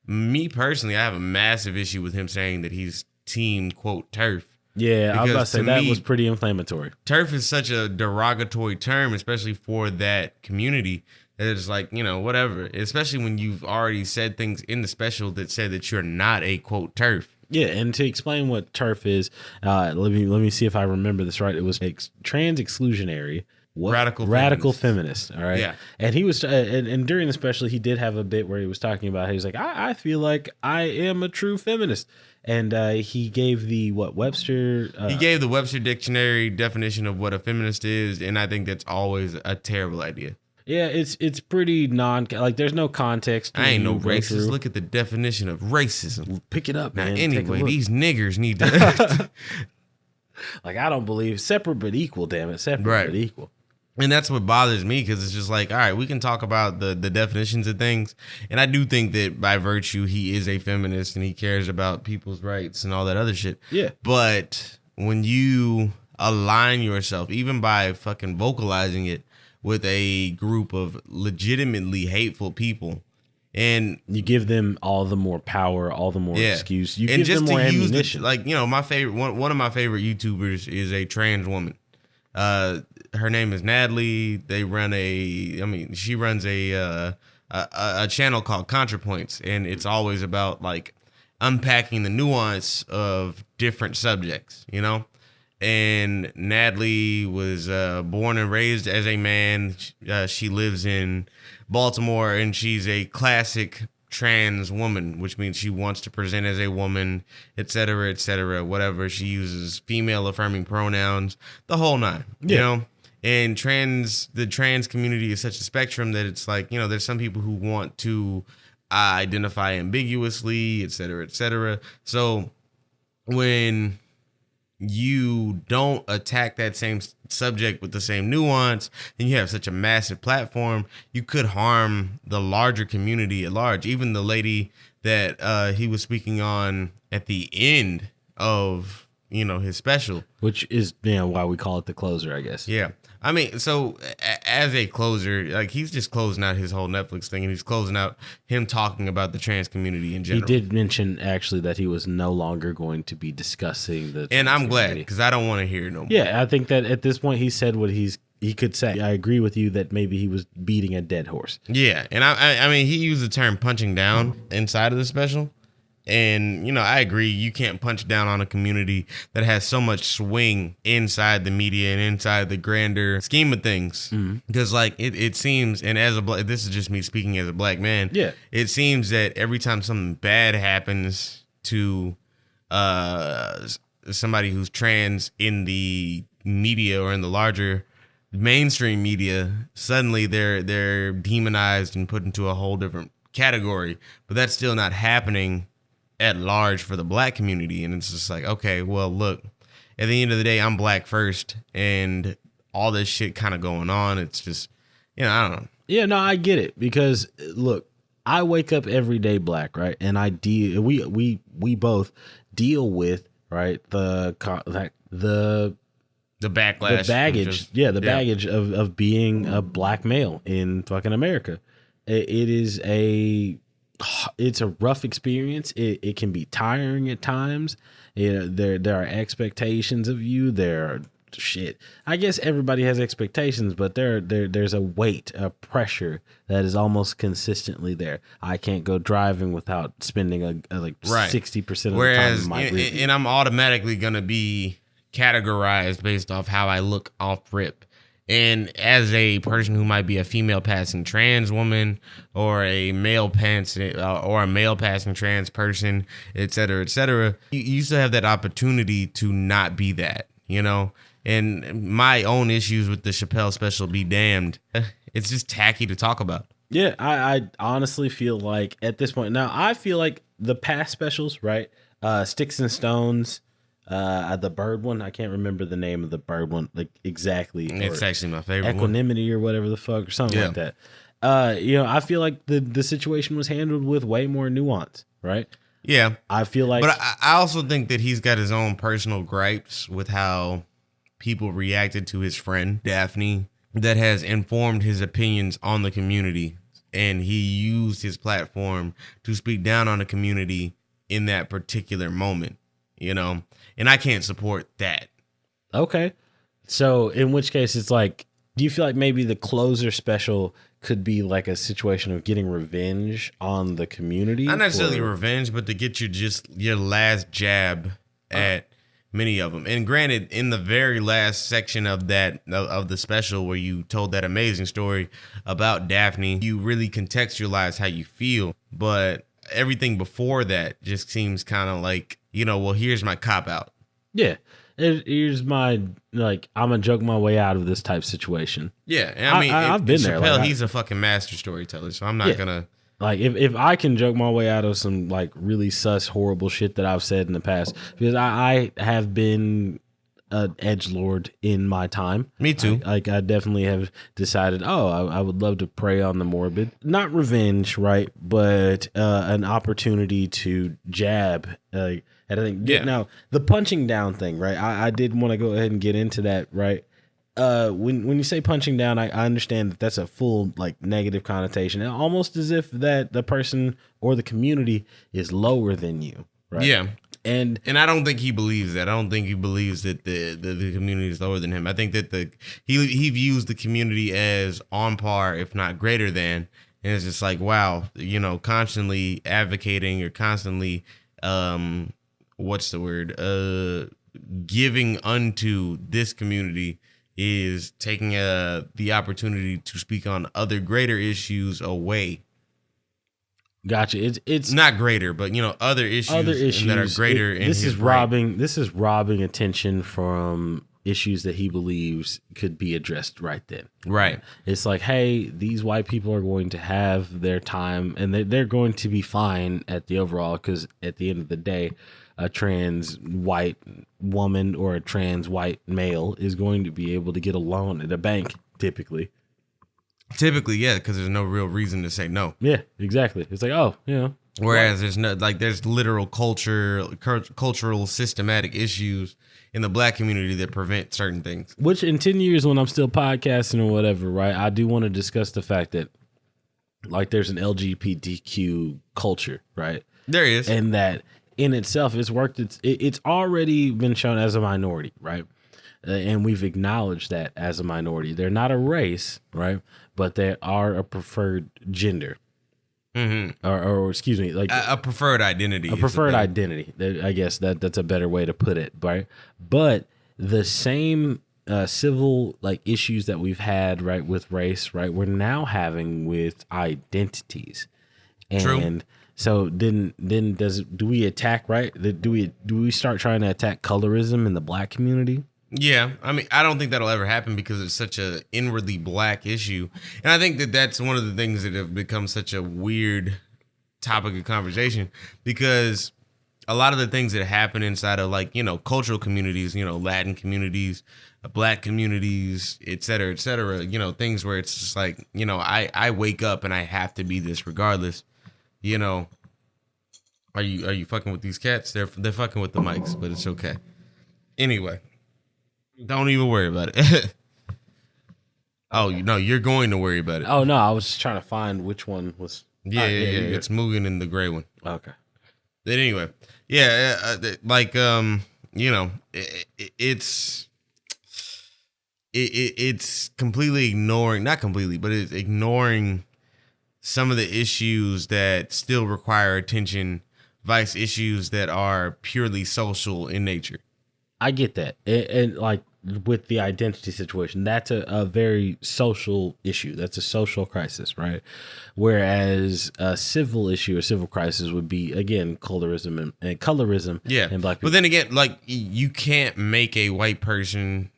Speaker 2: Me personally, I have a massive issue with him saying that he's team, quote, turf.
Speaker 1: Yeah, I was about to say that was pretty inflammatory.
Speaker 2: Turf is such a derogatory term, especially for that community, that it's like, whatever. Especially when you've already said things in the special that said that you're not a, quote, turf.
Speaker 1: Yeah, and to explain what turf is, let me see if I remember this right. It was trans exclusionary, radical feminist. All right.
Speaker 2: Yeah.
Speaker 1: And he was, and during the special, he did have a bit where he was talking about. He was like, I feel like I am a true feminist, and he gave the Webster.
Speaker 2: He gave the Webster Dictionary definition of what a feminist is, and I think that's always a terrible idea.
Speaker 1: Yeah, it's pretty like there's no context.
Speaker 2: I ain't no racist. Look at the definition of racism.
Speaker 1: Pick it up, man.
Speaker 2: Now, anyway, these niggers need to.
Speaker 1: Like, I don't believe separate but equal. Damn it, separate but equal.
Speaker 2: And that's what bothers me, because it's just like, all right, we can talk about the definitions of things, and I do think that by virtue he is a feminist and he cares about people's rights and all that other shit.
Speaker 1: Yeah,
Speaker 2: but when you align yourself, even by fucking vocalizing it, with a group of legitimately hateful people, and
Speaker 1: you give them all the more power, all the more excuse. You
Speaker 2: and
Speaker 1: give them more ammunition.
Speaker 2: My favorite one of my favorite YouTubers is a trans woman. Her name is Natalie. She runs a channel called ContraPoints, and it's always about like unpacking the nuance of different subjects, And Natalie was born and raised as a man. She lives in Baltimore, and she's a classic trans woman, which means she wants to present as a woman, et cetera, whatever. She uses female affirming pronouns, the whole nine, you know? And the trans community is such a spectrum that it's like, there's some people who want to identify ambiguously, et cetera. So when you don't attack that same subject with the same nuance, and you have such a massive platform, you could harm the larger community at large. Even the lady that he was speaking on at the end of his special, which is
Speaker 1: why we call it the closer, I guess.
Speaker 2: Yeah. I mean, so as a closer, like, he's just closing out his whole Netflix thing, and he's closing out him talking about the trans community in general.
Speaker 1: He did mention actually that he was no longer going to be discussing the.
Speaker 2: And I'm glad, because I don't want to hear it no more.
Speaker 1: Yeah, I think that at this point he said what he could say. I agree with you that maybe he was beating a dead horse.
Speaker 2: Yeah, and I mean, he used the term punching down inside of the special. And, I agree, you can't punch down on a community that has so much swing inside the media and inside the grander scheme of things. Because, like, it seems, and this is just me speaking as a black man, it seems that every time something bad happens to somebody who's trans in the media or in the larger mainstream media, suddenly they're demonized and put into a whole different category. But that's still not happening at large for the black community. And it's just like, okay, well, look, at the end of the day, I'm black first, and all this shit kind of going on. It's just, I don't know.
Speaker 1: Yeah, no, I get it, because look, I wake up every day black, right? And we both deal with, right, the backlash, the baggage, baggage of being a black male in fucking America. It's a rough experience. It can be tiring at times. There are expectations of you. I guess everybody has expectations, but there's a weight, a pressure that is almost consistently there. I can't go driving without spending like 60% of the time in my review.
Speaker 2: And I'm automatically gonna be categorized based off how I look off rip. And as a person who might be a female passing trans woman or a male passing trans person, et cetera, you still have that opportunity to not be that, And my own issues with the Chappelle special be damned. It's just tacky to talk about.
Speaker 1: Yeah, I honestly feel like at this point now, I feel like the past specials, right? Sticks and Stones, the bird one. I can't remember the name of the bird one, like exactly.
Speaker 2: It's actually my favorite.
Speaker 1: Equanimity or whatever the fuck, or something like that. I feel like the situation was handled with way more nuance, right?
Speaker 2: Yeah,
Speaker 1: I feel like,
Speaker 2: but I also think that he's got his own personal gripes with how people reacted to his friend Daphne that has informed his opinions on the community, and he used his platform to speak down on the community in that particular moment, and I can't support that.
Speaker 1: Okay. So in which case it's like, do you feel like maybe the closer special could be like a situation of getting revenge on the community?
Speaker 2: Not necessarily revenge, but to get your last jab at many of them. And granted, in the very last section of the special where you told that amazing story about Daphne, you really contextualize how you feel. But everything before that just seems kind of like, well, here's my cop out.
Speaker 1: Yeah. Here's my, like, I'm going to joke my way out of this type situation.
Speaker 2: Yeah. And I mean,
Speaker 1: I've been there.
Speaker 2: Chappelle, he's a fucking master storyteller, so I'm not going to.
Speaker 1: Like, if I can joke my way out of some, like, really sus, horrible shit that I've said in the past, because I have been an edgelord in my time.
Speaker 2: Me too.
Speaker 1: I definitely have decided, I would love to prey on the morbid. Not revenge, right? But an opportunity to jab. And I think, now, the punching down thing, right? I did want to go ahead and get into that, right? When you say punching down, I understand that that's a full, like, negative connotation, almost as if that the person or the community is lower than you, right?
Speaker 2: Yeah.
Speaker 1: And
Speaker 2: I don't think he believes that. I don't think he believes that the community is lower than him. I think that he views the community as on par, if not greater than. And it's just like, wow, constantly advocating or constantly, what's the word? Giving unto this community is taking the opportunity to speak on other greater issues away.
Speaker 1: Gotcha. It's
Speaker 2: not greater, but other issues that are greater.
Speaker 1: This is robbing attention from issues that he believes could be addressed right then.
Speaker 2: Right.
Speaker 1: It's like, hey, these white people are going to have their time, and they're going to be fine at the overall, because at the end of the day, a trans white woman or a trans white male is going to be able to get a loan at a bank, typically.
Speaker 2: Typically, yeah, because there's no real reason to say no.
Speaker 1: Yeah, exactly. It's like,
Speaker 2: Whereas there's there's literal cultural systematic issues in the black community that prevent certain things.
Speaker 1: Which in 10 years, when I'm still podcasting or whatever, right, I do want to discuss the fact that, like, there's an LGBTQ culture, right?
Speaker 2: There is.
Speaker 1: And that in itself, it's already been shown as a minority, right? And we've acknowledged that as a minority. They're not a race, right? But they are a preferred gender.
Speaker 2: Mm-hmm.
Speaker 1: Or excuse me, like
Speaker 2: a preferred identity.
Speaker 1: A preferred identity. I guess that's a better way to put it, right? But the same civil, like, issues that we've had, right, with race, right, we're now having with identities. And
Speaker 2: True.
Speaker 1: So then do we attack, right? Do we start trying to attack colorism in the black community?
Speaker 2: Yeah, I mean, I don't think that'll ever happen because it's such a inwardly black issue, and I think that that's one of the things that have become such a weird topic of conversation, because a lot of the things that happen inside of, like, you know, cultural communities, you know, Latin communities, black communities, et cetera, you know, things where it's just like, you know, I wake up and I have to be this regardless. You know, are you fucking with these cats? They're fucking with the mics, but it's okay. Anyway, don't even worry about it. Oh, no, you're going to worry about it.
Speaker 1: Oh, no, I was just trying to find which one was.
Speaker 2: Yeah. It's Mugen and the gray one.
Speaker 1: Okay.
Speaker 2: But anyway, yeah, like, you know, it's completely ignoring, not completely, but it's ignoring some of the issues that still require attention, vice issues that are purely social in nature.
Speaker 1: I get that. And like with the identity situation, that's a very social issue. That's a social crisis, right? Whereas a civil issue or civil crisis would be, again, colorism and colorism.
Speaker 2: Yeah.
Speaker 1: And black people.
Speaker 2: But then again, like, you can't make a white person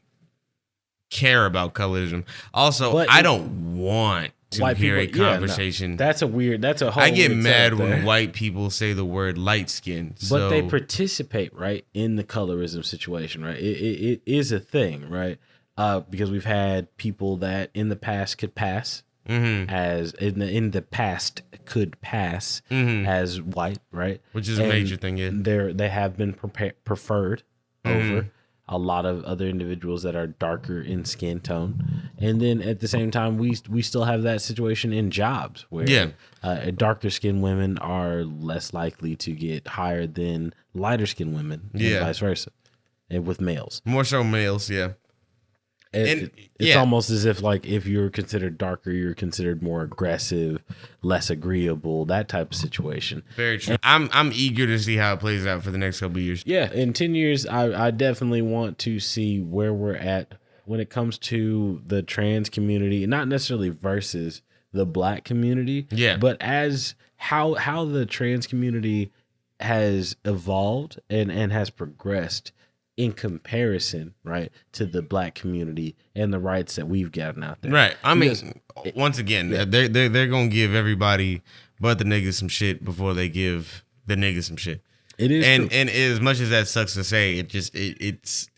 Speaker 2: care about colorism. Also, but I don't want to hear a conversation.
Speaker 1: No, that's a whole.
Speaker 2: I get mad when white people say the word light skin.
Speaker 1: But they participate, right, in the colorism situation, right? It is a thing, right? Because we've had people that in the past could pass as in the past could pass as white, right?
Speaker 2: Which is a major thing. Yeah,
Speaker 1: they have been preferred over a lot of other individuals that are darker in skin tone. And then at the same time, we still have that situation in jobs where darker skinned women are less likely to get hired than lighter skinned women, and vice versa, and with males.
Speaker 2: More so males, yeah.
Speaker 1: It's almost as if, like, if you're considered darker, you're considered more aggressive, less agreeable, that type of situation.
Speaker 2: Very true. I'm eager to see how it plays out for the next couple of years.
Speaker 1: Yeah, in 10 years, I definitely want to see where we're at when it comes to the trans community, not necessarily versus the black community, but as how the trans community has evolved and has progressed in comparison, right, to the black community and the rights that we've gotten out there.
Speaker 2: Right. I mean, once again, they're going to give everybody but the niggas some shit before they give the niggas some shit.
Speaker 1: It is
Speaker 2: and as much as that sucks to say, it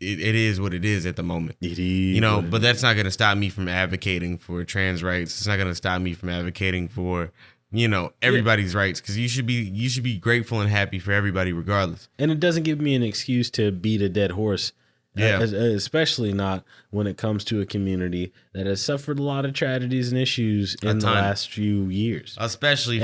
Speaker 2: is what it is at the moment.
Speaker 1: It is.
Speaker 2: You know, but that's not going to stop me from advocating for trans rights. It's not going to stop me from advocating for, you know, everybody's rights, because you should be grateful and happy for everybody regardless.
Speaker 1: And it doesn't give me an excuse to beat a dead horse, especially not when it comes to a community that has suffered a lot of tragedies and issues in the last few years.
Speaker 2: Especially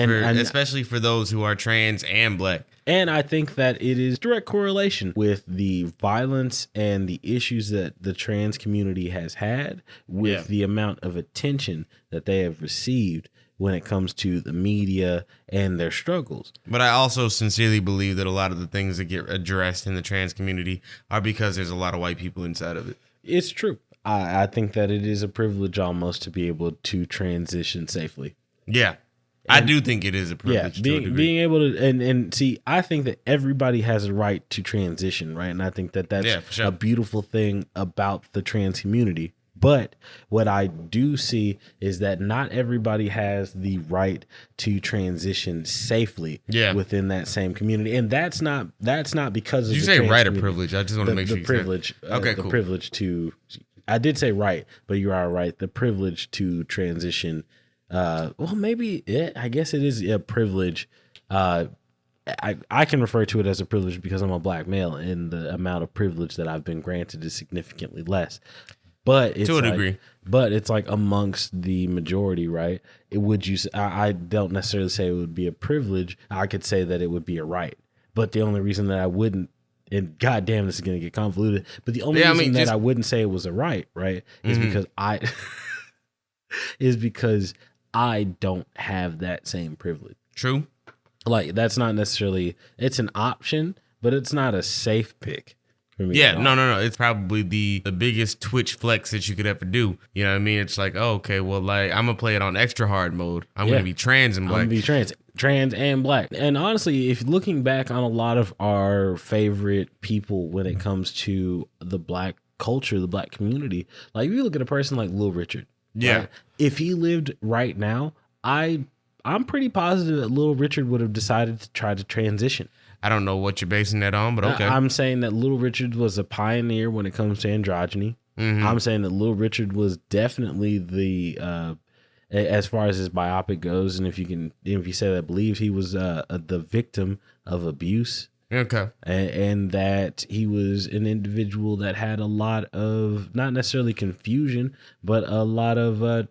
Speaker 2: for those who are trans and black.
Speaker 1: And I think that it is direct correlation with the violence and the issues that the trans community has had with the amount of attention that they have received when it comes to the media and their struggles.
Speaker 2: But I also sincerely believe that a lot of the things that get addressed in the trans community are because there's a lot of white people inside of it.
Speaker 1: It's true. I think that it is a privilege almost to be able to transition safely.
Speaker 2: Yeah. I do think it is a privilege.
Speaker 1: Yeah, being able to, and see, I think that everybody has a right to transition, right? And I think that that's a beautiful thing about the trans community. But what I do see is that not everybody has the right to transition safely within that same community. And that's not because of
Speaker 2: Did you say right or privilege? I just want to make sure
Speaker 1: the privilege.
Speaker 2: Okay, cool.
Speaker 1: The privilege to, I did say right, but you are right. The privilege to transition. Well, maybe I guess it is a privilege. I can refer to it as a privilege because I'm a black male, and the amount of privilege that I've been granted is significantly less. But it's
Speaker 2: to a degree.
Speaker 1: But it's like amongst the majority, right? I don't necessarily say it would be a privilege. I could say that it would be a right. But the only reason that I wouldn't, and goddamn, this is going to get convoluted. But the only reason that I wouldn't say it was a right, is because I don't have that same privilege.
Speaker 2: True.
Speaker 1: Like, that's not necessarily, it's an option, but it's not a safe pick. for me.
Speaker 2: Yeah, no. It's probably the biggest Twitch flex that you could ever do. You know what I mean? It's like, oh, okay, well, like, I'm going to play it on extra hard mode. I'm going to be trans and black.
Speaker 1: I'm going to be trans and black. And honestly, if looking back on a lot of our favorite people when it comes to the black culture, the black community, like if you look at a person like Little Richard, right? If he lived right now, I'm pretty positive that Little Richard would have decided to try to transition.
Speaker 2: I don't know what you're basing that on, but okay.
Speaker 1: I'm saying that Little Richard was a pioneer when it comes to androgyny.
Speaker 2: Mm-hmm.
Speaker 1: I'm saying that Little Richard was definitely the as far as his biopic goes, and if you say that, believes he was the victim of abuse.
Speaker 2: Okay.
Speaker 1: And that he was an individual that had a lot of, not necessarily confusion, but a lot of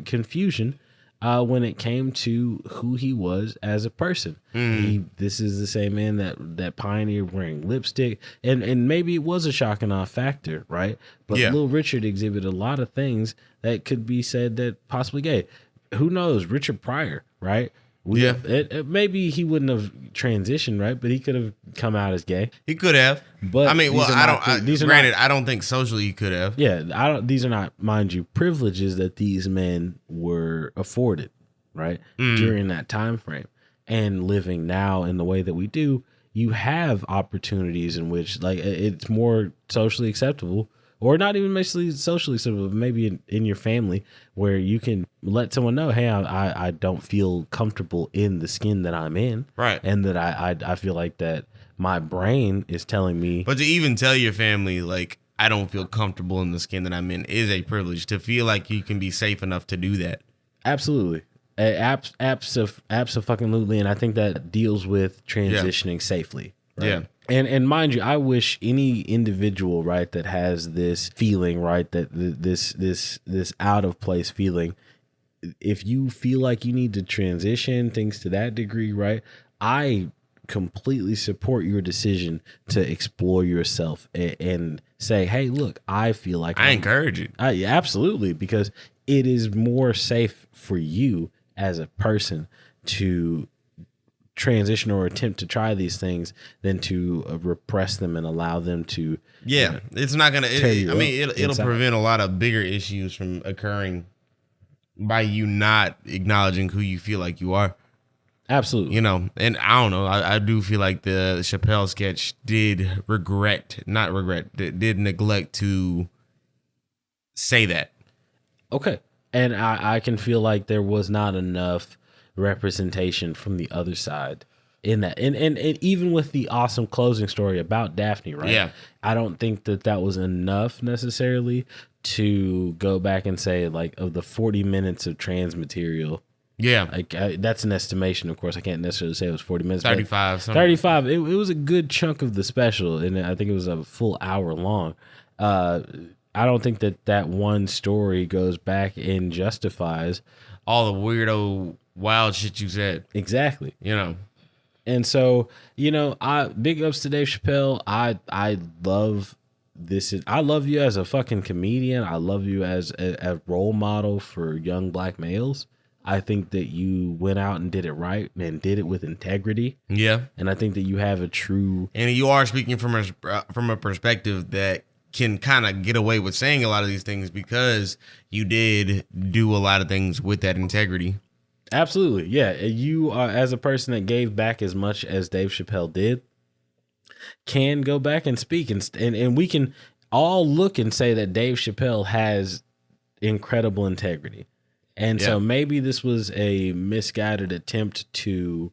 Speaker 1: confusion when it came to who he was as a person. This is the same man that pioneered wearing lipstick, and maybe it was a shock and awe factor, right? But Little Richard exhibited a lot of things that could be said that possibly gay. Who knows? Richard Pryor, right? Maybe he wouldn't have transitioned, right? But he could have come out as gay.
Speaker 2: He could have. But I mean, well, I don't think socially he could have.
Speaker 1: Yeah, these are not, mind you, privileges that these men were afforded, right? During that time frame. And living now in the way that we do, you have opportunities in which, like, it's more socially acceptable, or not even necessarily socially acceptable, but maybe in your family, where you can let someone know, hey, I don't feel comfortable in the skin that I'm in.
Speaker 2: Right.
Speaker 1: And that I feel like that my brain is telling me.
Speaker 2: But to even tell your family, like, I don't feel comfortable in the skin that I'm in, is a privilege. To feel like you can be safe enough to do that.
Speaker 1: Absolutely. Absolutely. And I think that deals with transitioning safely. Right? Yeah. And mind you, I wish any individual, right, that has this feeling, right, that this out of place feeling, if you feel like you need to transition things to that degree, right, I completely support your decision to explore yourself and say, hey, look, I feel like
Speaker 2: I encourage it.
Speaker 1: Absolutely, because it is more safe for you as a person to transition or attempt to try these things than to repress them and allow them to
Speaker 2: it's not gonna it'll prevent a lot of bigger issues from occurring by you not acknowledging who you feel like you are.
Speaker 1: Absolutely.
Speaker 2: You know, and I don't know, I do feel like the Chappelle sketch did neglect to say that.
Speaker 1: Okay. And I can feel like there was not enough representation from the other side in that, and even with the awesome closing story about Daphne, right?
Speaker 2: Yeah,
Speaker 1: I don't think that was enough necessarily to go back and say, like, of the 40 minutes of trans material, like that's an estimation, of course. I can't necessarily say it was 40 minutes. 35. It was a good chunk of the special, and I think it was a full hour long. I don't think that one story goes back and justifies
Speaker 2: all the weirdo wild shit you said.
Speaker 1: Exactly.
Speaker 2: You know.
Speaker 1: And so, you know, big ups to Dave Chappelle. I love this. I love you as a fucking comedian. I love you as a role model for young black males. I think that you went out and did it right and did it with integrity.
Speaker 2: Yeah.
Speaker 1: And I think that you have a true...
Speaker 2: And you are speaking from a perspective that can kind of get away with saying a lot of these things because you did do a lot of things with that integrity.
Speaker 1: Absolutely. Yeah. You are, as a person that gave back as much as Dave Chappelle did, can go back and speak and we can all look and say that Dave Chappelle has incredible integrity. And so maybe this was a misguided attempt to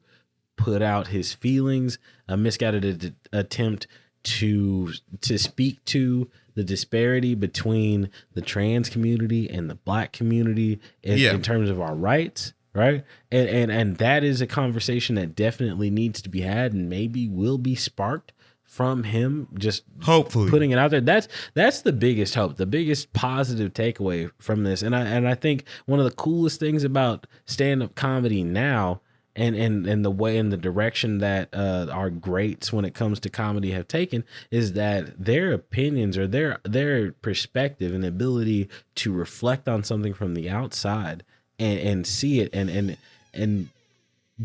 Speaker 1: put out his feelings, a misguided attempt to speak to the disparity between the trans community and the black community in terms of our rights, right? And that is a conversation that definitely needs to be had and maybe will be sparked from him, just
Speaker 2: hopefully
Speaker 1: putting it out there. That's the biggest hope, the biggest positive takeaway from this. And I think one of the coolest things about stand-up comedy now and the way and the direction that our greats when it comes to comedy have taken is that their opinions or their perspective and ability to reflect on something from the outside and see it and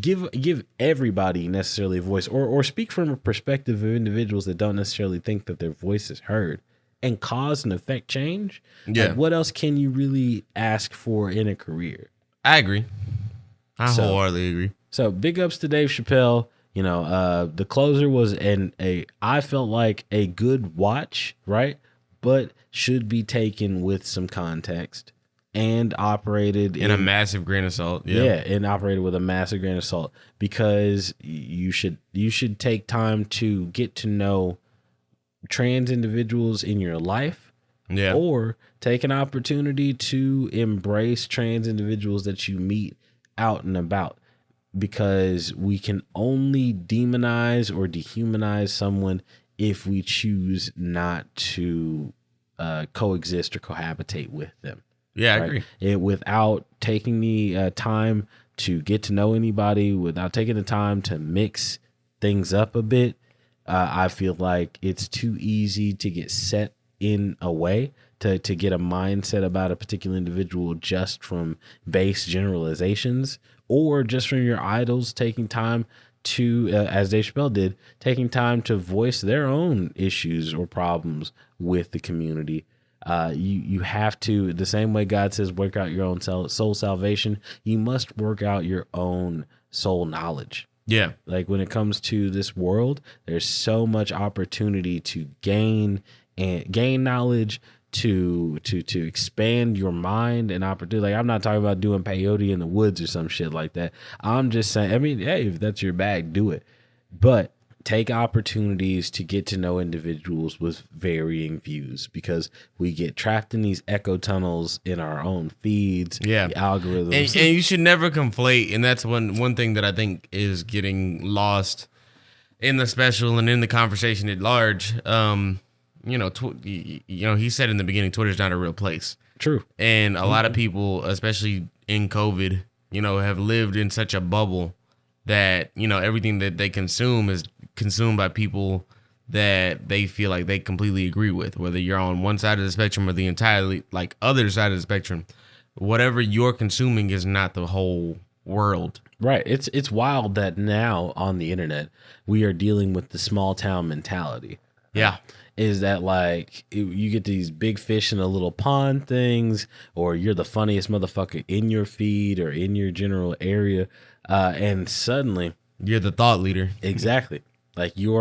Speaker 1: give everybody necessarily a voice, or speak from a perspective of individuals that don't necessarily think that their voice is heard, and cause and affect change.
Speaker 2: Yeah.
Speaker 1: Like, what else can you really ask for in a career?
Speaker 2: I agree. I wholeheartedly agree.
Speaker 1: So big ups to Dave Chappelle. You know, the closer was I felt like a good watch, right? But should be taken with some context and operated
Speaker 2: in a massive grain of salt.
Speaker 1: Yeah, and operated with a massive grain of salt, because you should take time to get to know trans individuals in your life.
Speaker 2: Yeah.
Speaker 1: Or take an opportunity to embrace trans individuals that you meet out and about, because we can only demonize or dehumanize someone if we choose not to coexist or cohabitate with them.
Speaker 2: Yeah, I agree.
Speaker 1: Without taking the time to get to know anybody, without taking the time to mix things up a bit, I feel like it's too easy to get set in a way, to get a mindset about a particular individual just from base generalizations, or just from your idols taking time to, as Dave Chappelle did, taking time to voice their own issues or problems with the community. You have to, the same way God says, work out your own soul salvation, you must work out your own soul knowledge.
Speaker 2: Yeah.
Speaker 1: Like, when it comes to this world, there's so much opportunity to gain knowledge, to expand your mind and opportunity. Like, I'm not talking about doing peyote in the woods or some shit like that. I'm just saying, I mean, hey, if that's your bag, do it. But take opportunities to get to know individuals with varying views, because we get trapped in these echo tunnels in our own feeds, the algorithms.
Speaker 2: And you should never conflate, and that's one thing that I think is getting lost in the special and in the conversation at large. He said in the beginning, Twitter's not a real place.
Speaker 1: True.
Speaker 2: And a lot of people, especially in COVID, have lived in such a bubble that, everything that they consume is consumed by people that they feel like they completely agree with, whether you're on one side of the spectrum or the entirely other side of the spectrum. Whatever you're consuming is not the whole world.
Speaker 1: Right. It's wild that now on the internet, we are dealing with the small town mentality.
Speaker 2: Yeah.
Speaker 1: Is that like you get these big fish in a little pond things, or you're the funniest motherfucker in your feed or in your general area, and suddenly
Speaker 2: you're the thought leader.
Speaker 1: Exactly. Like you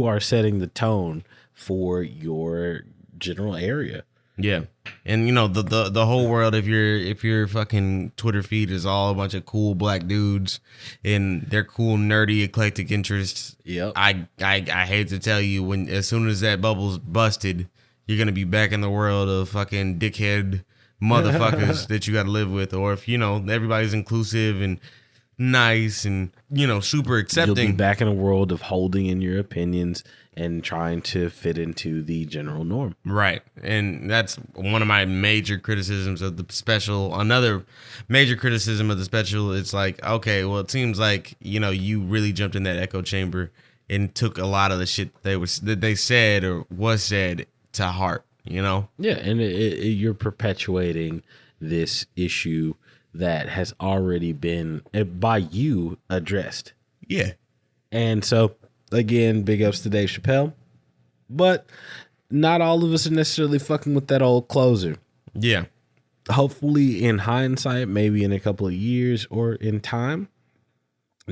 Speaker 1: are setting the tone for your general area.
Speaker 2: Yeah. And the whole world, if your fucking Twitter feed is all a bunch of cool black dudes and their cool nerdy eclectic interests,
Speaker 1: yep.
Speaker 2: I hate to tell you, as soon as that bubble's busted, you're gonna be back in the world of fucking dickhead motherfuckers that you gotta live with. Or if everybody's inclusive and nice and super accepting,
Speaker 1: you'll be back in a world of holding in your opinions and trying to fit into the general norm.
Speaker 2: Right. And that's one of my major criticisms of the special. Another major criticism of the special, it's like, okay, well, it seems like, you really jumped in that echo chamber and took a lot of the shit that they said or was said to heart, Yeah,
Speaker 1: and you're perpetuating this issue that has already been, by you, addressed.
Speaker 2: Yeah.
Speaker 1: And so, again, big ups to Dave Chappelle, but not all of us are necessarily fucking with that old closer.
Speaker 2: Yeah.
Speaker 1: Hopefully, in hindsight, maybe in a couple of years or in time,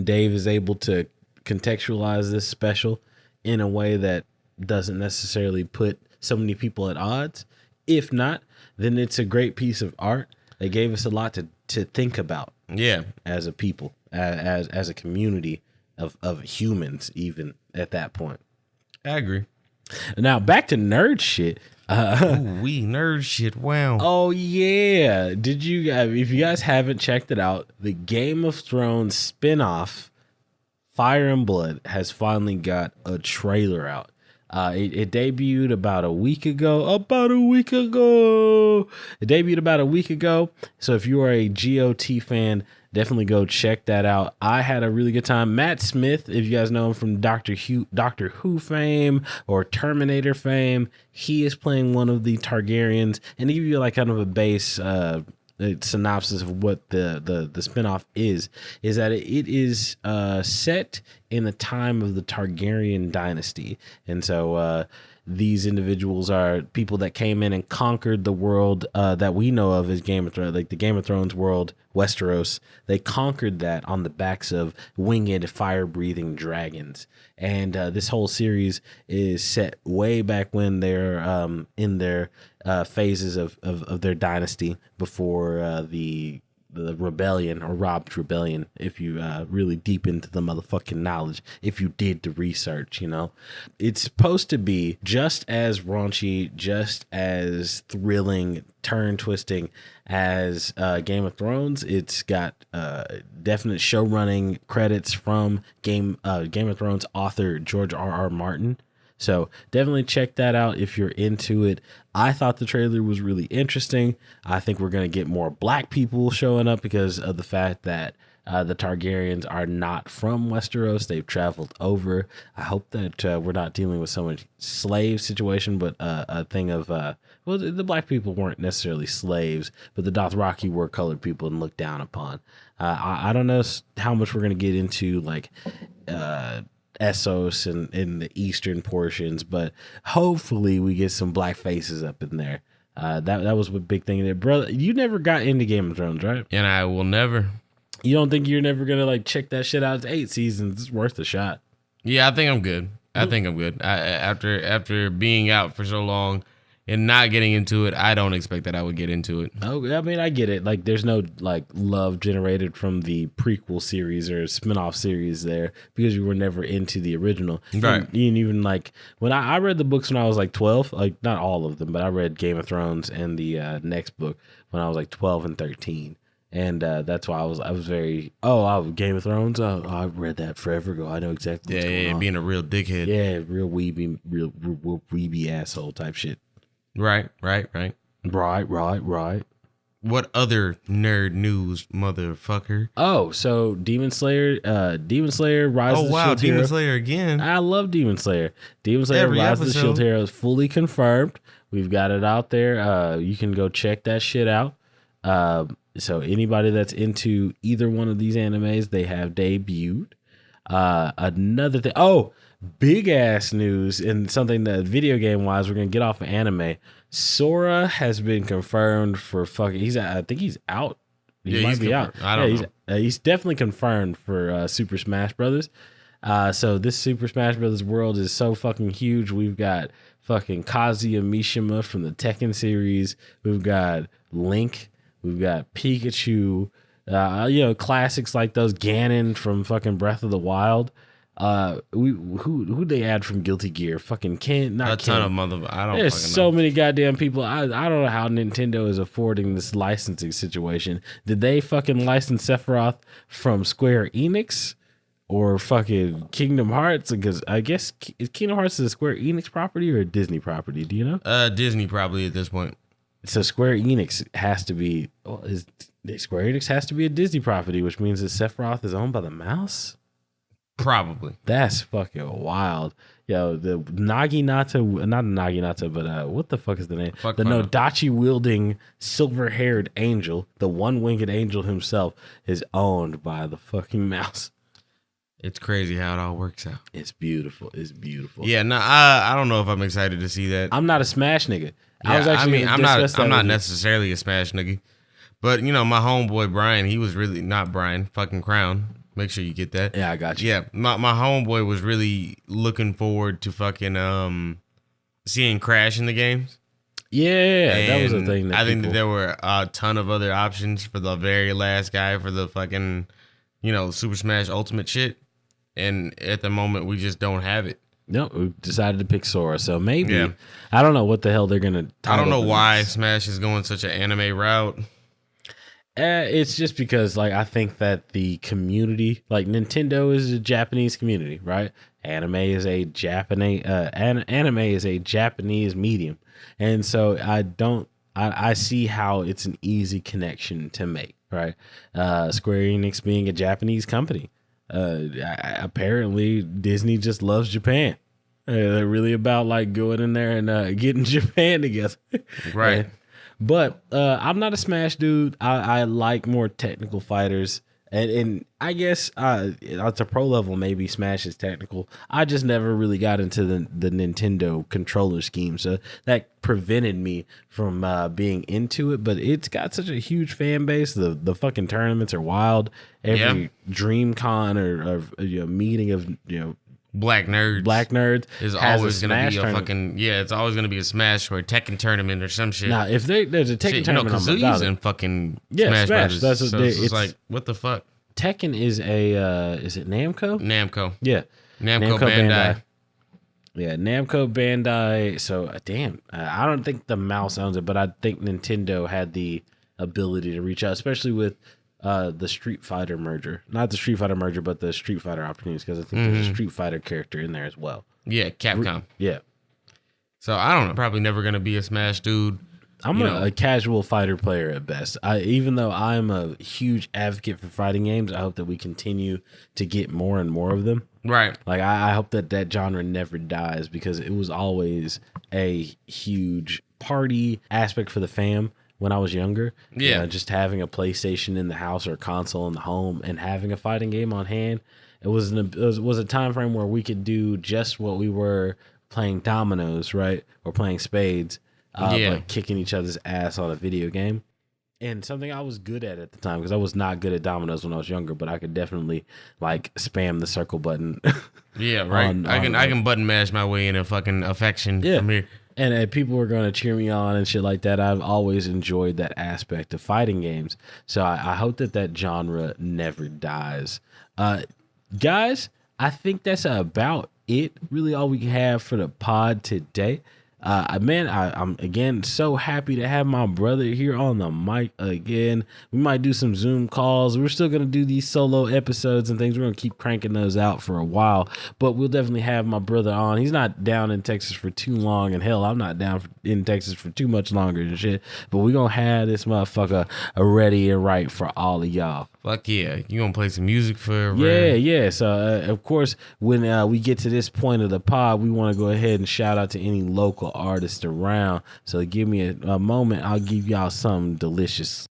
Speaker 1: Dave is able to contextualize this special in a way that doesn't necessarily put so many people at odds. If not, then it's a great piece of art that gave us a lot to think about.
Speaker 2: Yeah.
Speaker 1: As a people, as a community of humans, even at that point.
Speaker 2: I agree.
Speaker 1: Now back to nerd shit.
Speaker 2: Nerd shit. Wow.
Speaker 1: Oh yeah. Did you guys, if you guys haven't checked it out, the Game of Thrones spinoff Fire and Blood has finally got a trailer out. It debuted about a week ago. It debuted about a week ago. So if you are a GOT fan, definitely go check that out. I had a really good time. Matt Smith, if you guys know him from Doctor Who fame or Terminator fame, he is playing one of the Targaryens. And to give you like kind of a base synopsis of what the spinoff is that it is set in the time of the Targaryen dynasty, and so these individuals are people that came in and conquered the world that we know of as Game of Thrones, like the Game of Thrones world, Westeros. They conquered that on the backs of winged, fire-breathing dragons. And this whole series is set way back when they're in their phases of their dynasty before the rebellion, or Rob's rebellion, if you really deep into the motherfucking knowledge, if you did the research. It's supposed to be just as raunchy, just as thrilling, turn twisting as Game of Thrones. It's got definite show running credits from Game of Thrones author George R.R. Martin. So definitely check that out if you're into it. I thought the trailer was really interesting. I think we're going to get more black people showing up because of the fact that the Targaryens are not from Westeros. They've traveled over. I hope that we're not dealing with so much slave situation, but a thing of, well, the black people weren't necessarily slaves, but the Dothraki were colored people and looked down upon. I don't know how much we're going to get into, like, Essos and in the eastern portions, but hopefully we get some black faces up in there. That was a big thing there, brother. You never got into Game of Thrones, right?
Speaker 2: And I will never.
Speaker 1: You don't think you're never gonna like check that shit out? It's 8 seasons. It's worth a shot.
Speaker 2: Yeah, I think I'm good. After being out for so long and not getting into it, I don't expect that I would get into it.
Speaker 1: Oh, I mean, I get it. Like, there's no like love generated from the prequel series or spinoff series there because you were never into the original.
Speaker 2: Right.
Speaker 1: And even like when I read the books when I was like 12, like not all of them, but I read Game of Thrones and the next book when I was like 12 and 13. And that's why I was very, Game of Thrones. Oh, I read that forever ago. I know exactly what's going on.
Speaker 2: Being a real dickhead.
Speaker 1: Yeah, real weeby asshole type shit.
Speaker 2: Right.
Speaker 1: Right.
Speaker 2: What other nerd news, motherfucker?
Speaker 1: Oh, so Demon Slayer, Rise of the Shield Hero.
Speaker 2: Oh, wow, Demon Slayer again.
Speaker 1: I love Demon Slayer. Demon Slayer, Rise of the Shield Hero is fully confirmed. We've got it out there. You can go check that shit out. So anybody that's into either one of these animes, they have debuted. Another thing. Oh, big ass news, and something that video game wise, we're going to get off of anime. Sora has been confirmed for fucking, I think he's out. He might be out.
Speaker 2: I don't know.
Speaker 1: He's definitely confirmed for Super Smash Brothers. So this Super Smash Brothers world is so fucking huge. We've got fucking Kazuya Mishima from the Tekken series. We've got Link. We've got Pikachu. Classics like those, Ganon from fucking Breath of the Wild. Who they add from Guilty Gear? Fucking Ken. Not
Speaker 2: a ton of I don't.
Speaker 1: There's so many goddamn people. I don't know how Nintendo is affording this licensing situation. Did they fucking license Sephiroth from Square Enix or fucking Kingdom Hearts? Because I guess is Kingdom Hearts a Square Enix property or a Disney property? Do you know?
Speaker 2: Disney probably at this point.
Speaker 1: So Square Enix has to be. Square Enix has to be a Disney property, which means that Sephiroth is owned by the mouse.
Speaker 2: Probably.
Speaker 1: That's fucking wild. Yo, the Naginata, not Naginata, but what the fuck is the name? The Nodachi wielding silver haired angel, the one winged angel himself, is owned by the fucking mouse.
Speaker 2: It's crazy how it all works out.
Speaker 1: It's beautiful. It's beautiful.
Speaker 2: Yeah, no, I don't know if I'm excited to see that.
Speaker 1: I'm not a Smash nigga.
Speaker 2: Yeah, I'm not necessarily a Smash nigga. But, my homeboy Brian, he was really, not Brian, fucking Crown. Make sure you get that.
Speaker 1: Yeah, I got you.
Speaker 2: Yeah, my homeboy was really looking forward to fucking seeing Crash in the games.
Speaker 1: Yeah, and that was a thing.
Speaker 2: I think that there were a ton of other options for the very last guy for the fucking, Super Smash Ultimate shit. And at the moment, we just don't have it.
Speaker 1: No, we decided to pick Sora. So maybe, I don't know what the hell they're going to
Speaker 2: I don't know why Smash is going such an anime route.
Speaker 1: It's just because, I think that the community, Nintendo is a Japanese community, right? Anime is a Japanese medium, and so I see how it's an easy connection to make, right? Square Enix being a Japanese company, apparently Disney just loves Japan. They're really about going in there and getting Japan together,
Speaker 2: right?
Speaker 1: But I'm not a Smash dude. I like more technical fighters. And I guess at the pro level, maybe Smash is technical. I just never really got into the Nintendo controller scheme, so that prevented me from being into it. But it's got such a huge fan base. The fucking tournaments are wild. Every DreamCon or meeting of
Speaker 2: Black nerds
Speaker 1: is
Speaker 2: always gonna be a fucking it's always gonna be a Smash or a Tekken tournament or some shit.
Speaker 1: Now, if there's a Tekken tournament,
Speaker 2: Kazuya's in fucking Smash Brothers. It's like, what the fuck?
Speaker 1: Tekken is is it Namco?
Speaker 2: Namco.
Speaker 1: Yeah,
Speaker 2: Namco Bandai.
Speaker 1: Yeah, Namco Bandai. So damn, I don't think the mouse owns it, but I think Nintendo had the ability to reach out, especially with the Street Fighter merger. Not the Street Fighter merger, but the Street Fighter opportunities, because I think there's a Street Fighter character in there as well.
Speaker 2: Yeah, Capcom.
Speaker 1: Yeah.
Speaker 2: So I don't know. Probably never gonna be a Smash dude.
Speaker 1: I'm a casual fighter player at best. Even though I'm a huge advocate for fighting games, I hope that we continue to get more and more of them.
Speaker 2: Right.
Speaker 1: Like I hope that genre never dies, because it was always a huge party aspect for the fam when I was younger.
Speaker 2: Yeah.
Speaker 1: Just having a PlayStation in the house or a console in the home and having a fighting game on hand. It was a time frame where we could do just what we were playing dominoes, right? Or playing spades. But kicking each other's ass on a video game. And something I was good at the time, because I was not good at dominoes when I was younger, but I could definitely like spam the circle button.
Speaker 2: Yeah, right. I can button mash my way into fucking affection from here.
Speaker 1: And people were going to cheer me on and shit like that. I've always enjoyed that aspect of fighting games. So I hope that genre never dies. Guys, I think that's about it. Really all we have for the pod today. I'm again so happy to have my brother here on the mic again. We might do some Zoom calls. We're still gonna do these solo episodes and things. We're gonna keep cranking those out for a while, but we'll definitely have my brother on. He's not down in Texas for too long, and hell, I'm not down in Texas for too much longer and shit. But we're gonna have this motherfucker ready and right for all of y'all.
Speaker 2: Fuck yeah. You gonna play some music for
Speaker 1: Yeah. So, of course, when we get to this point of the pod, we want to go ahead and shout out to any local artists around. So give me a moment. I'll give y'all something delicious.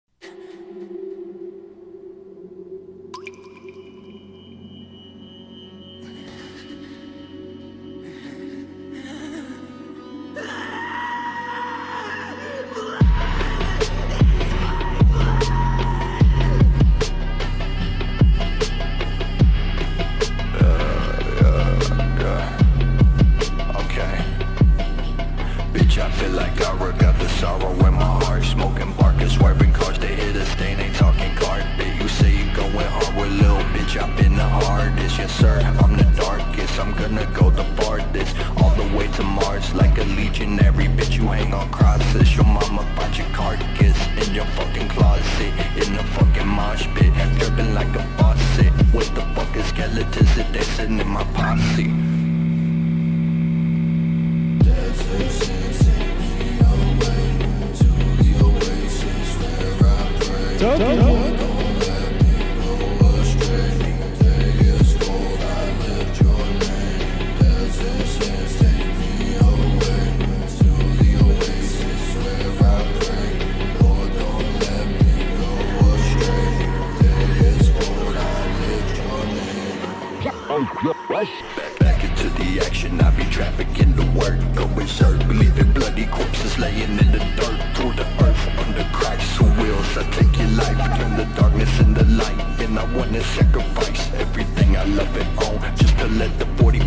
Speaker 3: Back into the action, I be trafficking the work. Go berserk, leaving bloody corpses laying in the dirt. Through the earth, under cracks, who wills? I take your life, turn the darkness into light. And I wanna sacrifice everything I love and own, just to let the 45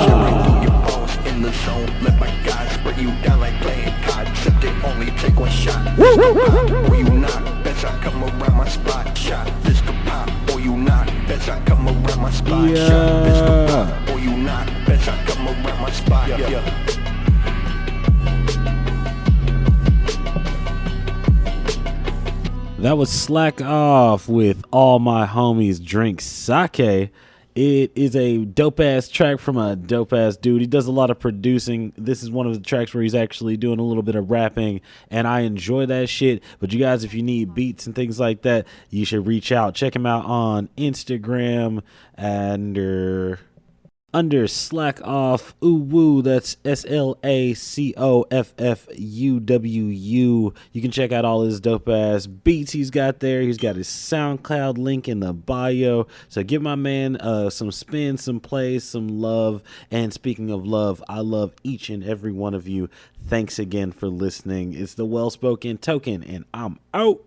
Speaker 3: shivering through your bones. In the zone, let my guys spray you down like playing cards. Except they only take one shot. Or you not, best I come around my spot. Shot, this could pop, or you not, best I come around my spot. Shot, this could pop, or you not, best I come around my spot.
Speaker 1: That was Slackoff with All My Homies Drink Sake. It is a dope-ass track from a dope-ass dude. He does a lot of producing. This is one of the tracks where he's actually doing a little bit of rapping, and I enjoy that shit. But you guys, if you need beats and things like that, you should reach out. Check him out on Instagram under under Slackoff. Ooh woo, that's SLACOFFUWU. You can check out all his dope ass beats he's got there. He's got his SoundCloud link in the bio. So give my man some spin, some plays, some love. And speaking of love, I love each and every one of you. Thanks again for listening. It's the Well Spoken Token, and I'm out.